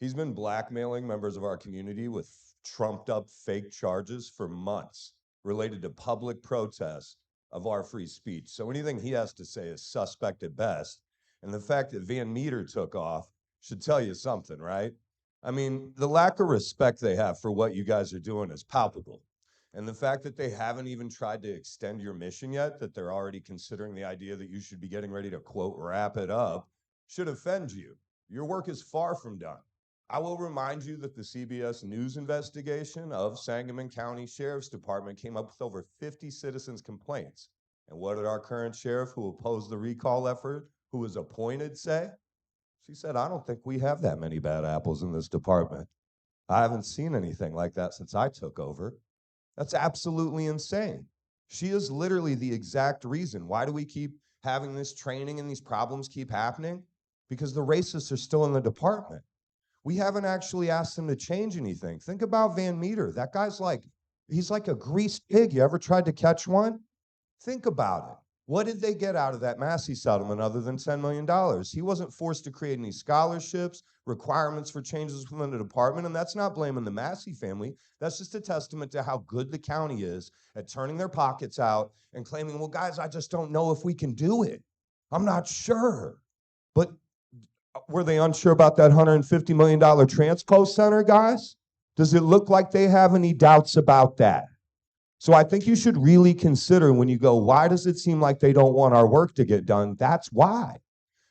He's been blackmailing members of our community with trumped up fake charges for months related to public protests of our free speech. So anything he has to say is suspect at best. And the fact that Van Meter took off should tell you something, right? I mean, the lack of respect they have for what you guys are doing is palpable. And the fact that they haven't even tried to extend your mission yet, that they're already considering the idea that you should be getting ready to, quote, wrap it up, should offend you. Your work is far from done. I will remind you that the CBS News investigation of Sangamon County Sheriff's Department came up with over 50 citizens' complaints. And what did our current sheriff, who opposed the recall effort, who was appointed, say? She said, I don't think we have that many bad apples in this department. I haven't seen anything like that since I took over. That's absolutely insane. She is literally the exact reason. Why do we keep having this training and these problems keep happening? Because the racists are still in the department. We haven't actually asked him to change anything. Think about Van Meter. That guy's he's like a greased pig. You ever tried to catch one? Think about it. What did they get out of that Massey settlement other than $10 million? He wasn't forced to create any scholarships, requirements for changes within the department, and that's not blaming the Massey family. That's just a testament to how good the county is at turning their pockets out and claiming, well, guys, I just don't know if we can do it. I'm not sure. But were they unsure about that $150 million transpo center, guys? Does it look like they have any doubts about that? So I think you should really consider when you go, why does it seem like they don't want our work to get done? That's why.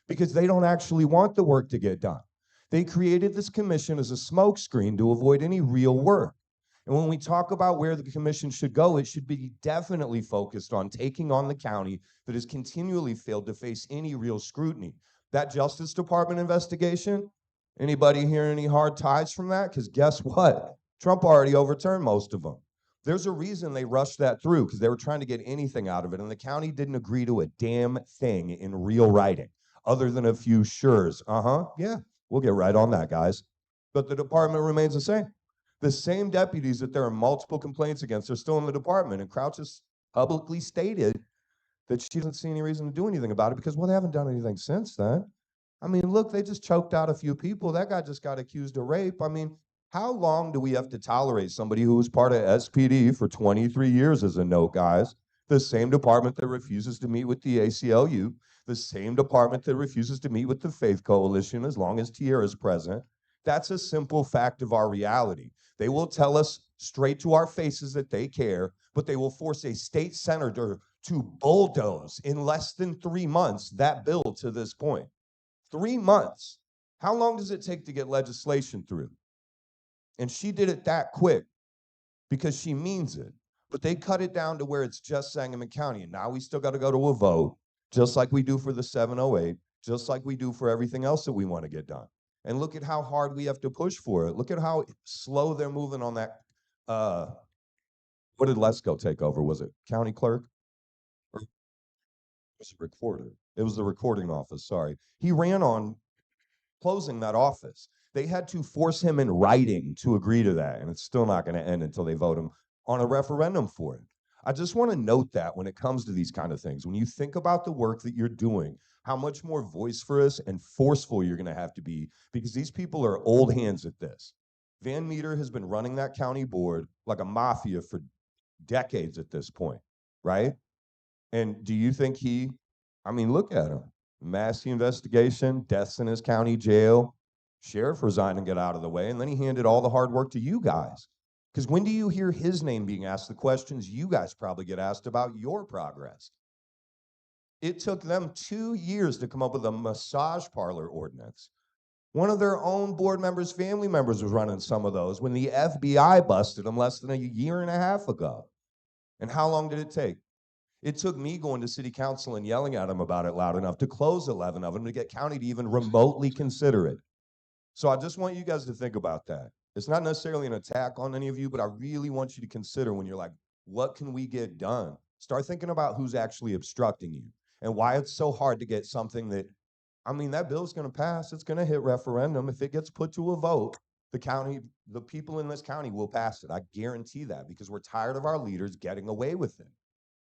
Because they don't actually want the work to get done. They created this commission as a smokescreen to avoid any real work. And when we talk about where the commission should go, it should be definitely focused on taking on the county that has continually failed to face any real scrutiny. That Justice Department investigation, anybody hear any hard ties from that? Because guess what? Trump already overturned most of them. There's a reason they rushed that through, because they were trying to get anything out of it, and the county didn't agree to a damn thing in real writing, other than a few sures. Yeah, we'll get right on that, guys. But the department remains the same. The same deputies that there are multiple complaints against are still in the department, and Crouch has publicly stated that she doesn't see any reason to do anything about it because, well, they haven't done anything since then. I mean, look, they just choked out a few people. That guy just got accused of rape. I mean, how long do we have to tolerate somebody who was part of SPD for 23 years as a note, guys? The same department that refuses to meet with the ACLU, the same department that refuses to meet with the Faith Coalition as long as Tierra is present. That's a simple fact of our reality. They will tell us straight to our faces that they care, but they will force a state senator to bulldoze in less than 3 months that bill to this point. 3 months. How long does it take to get legislation through? And she did it that quick because she means it. But they cut it down to where it's just Sangamon County. And now we still got to go to a vote, just like we do for the 708, just like we do for everything else that we want to get done. And look at how hard we have to push for it. Look at how slow they're moving on that. What did Lesko take over? Was it county clerk? Or was it recorder? It was the recording office, sorry. He ran on closing that office. They had to force him in writing to agree to that, and it's still not going to end until they vote him on a referendum for it. I just want to note that when it comes to these kind of things, when you think about the work that you're doing, how much more vociferous and forceful you're going to have to be, because these people are old hands at this. Van Meter has been running that county board like a mafia for decades at this point, right? And do you think I mean, look at him. Massey investigation, deaths in his county jail. Sheriff resigned and got out of the way, and then he handed all the hard work to you guys. Because when do you hear his name being asked the questions you guys probably get asked about your progress? It took them 2 years to come up with a massage parlor ordinance. One of their own board members' family members was running some of those when the FBI busted them less than a year and a half ago. And how long did it take? It took me going to city council and yelling at them about it loud enough to close 11 of them to get county to even remotely consider it. So I just want you guys to think about that. It's not necessarily an attack on any of you, but I really want you to consider when you're like, what can we get done? Start thinking about who's actually obstructing you and why it's so hard to get something that, I mean, that bill's going to pass. It's going to hit referendum. If it gets put to a vote, the people in this county will pass it. I guarantee that, because we're tired of our leaders getting away with it.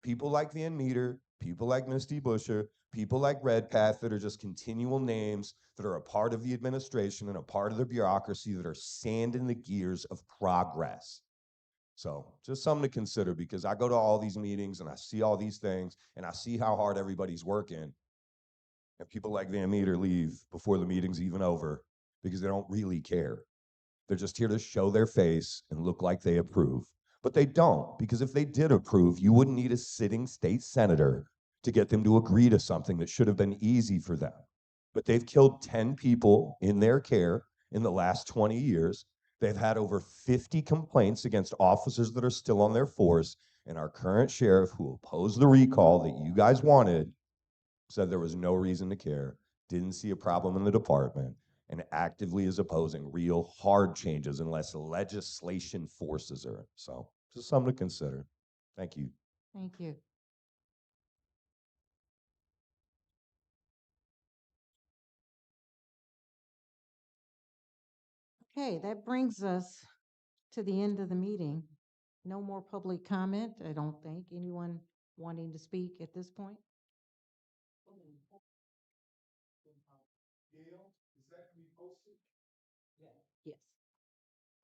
People like Van Meter, people like Misty Busher, people like Redpath that are just continual names that are a part of the administration and a part of the bureaucracy that are sanding the gears of progress. So just something to consider, because I go to all these meetings and I see all these things and I see how hard everybody's working. And people like Van Meter leave before the meeting's even over because they don't really care. They're just here to show their face and look like they approve. But they don't, because if they did approve, you wouldn't need a sitting state senator to get them to agree to something that should have been easy for them. But they've killed 10 people in their care in the last 20 years. They've had over 50 complaints against officers that are still on their force. And our current sheriff, who opposed the recall that you guys wanted, said there was no reason to care, didn't see a problem in the department, and actively is opposing real hard changes unless legislation forces her. So just something to consider. Thank you.
Thank you. Okay, that brings us to the end of the meeting. No more public comment, I don't think. Anyone wanting to speak at this point?
Yale, is that going to be posted?
Yes.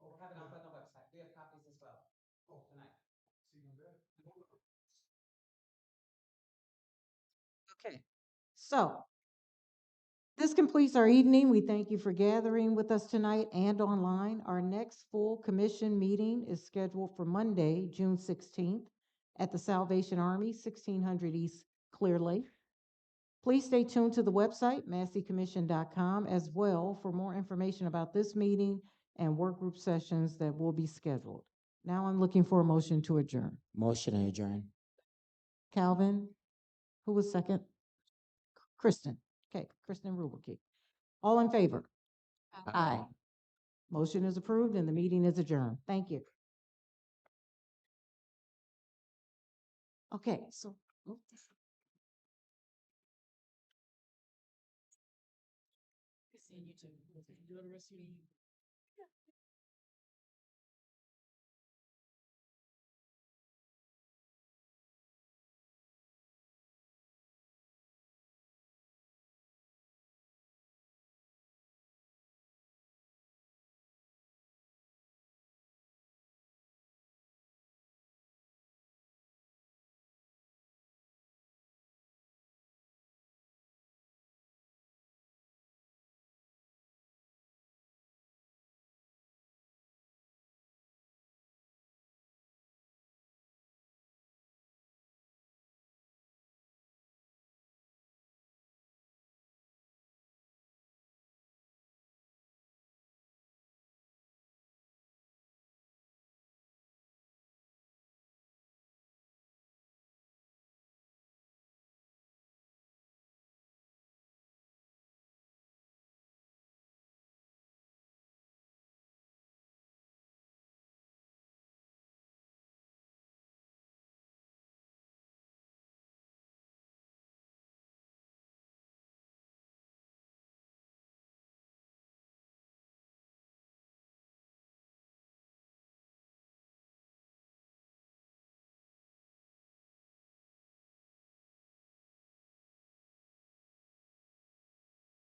We'll have it up on the website. We have copies as well. Oh, tonight. See you there.
Okay, so this completes our evening. We thank you for gathering with us tonight and online. Our next full commission meeting is scheduled for Monday, June 16th at the Salvation Army, 1600 East Clear Lake. Please stay tuned to the website, masseycommission.com, as well for more information about this meeting and work group sessions that will be scheduled. Now I'm looking for a motion to adjourn.
Motion to adjourn.
Calvin, who was second? Kristen. Okay, Kristen Ruberke. All in favor? Aye. Motion is approved and the meeting is adjourned. Thank you. Okay, so.
See you too. Do the rest of your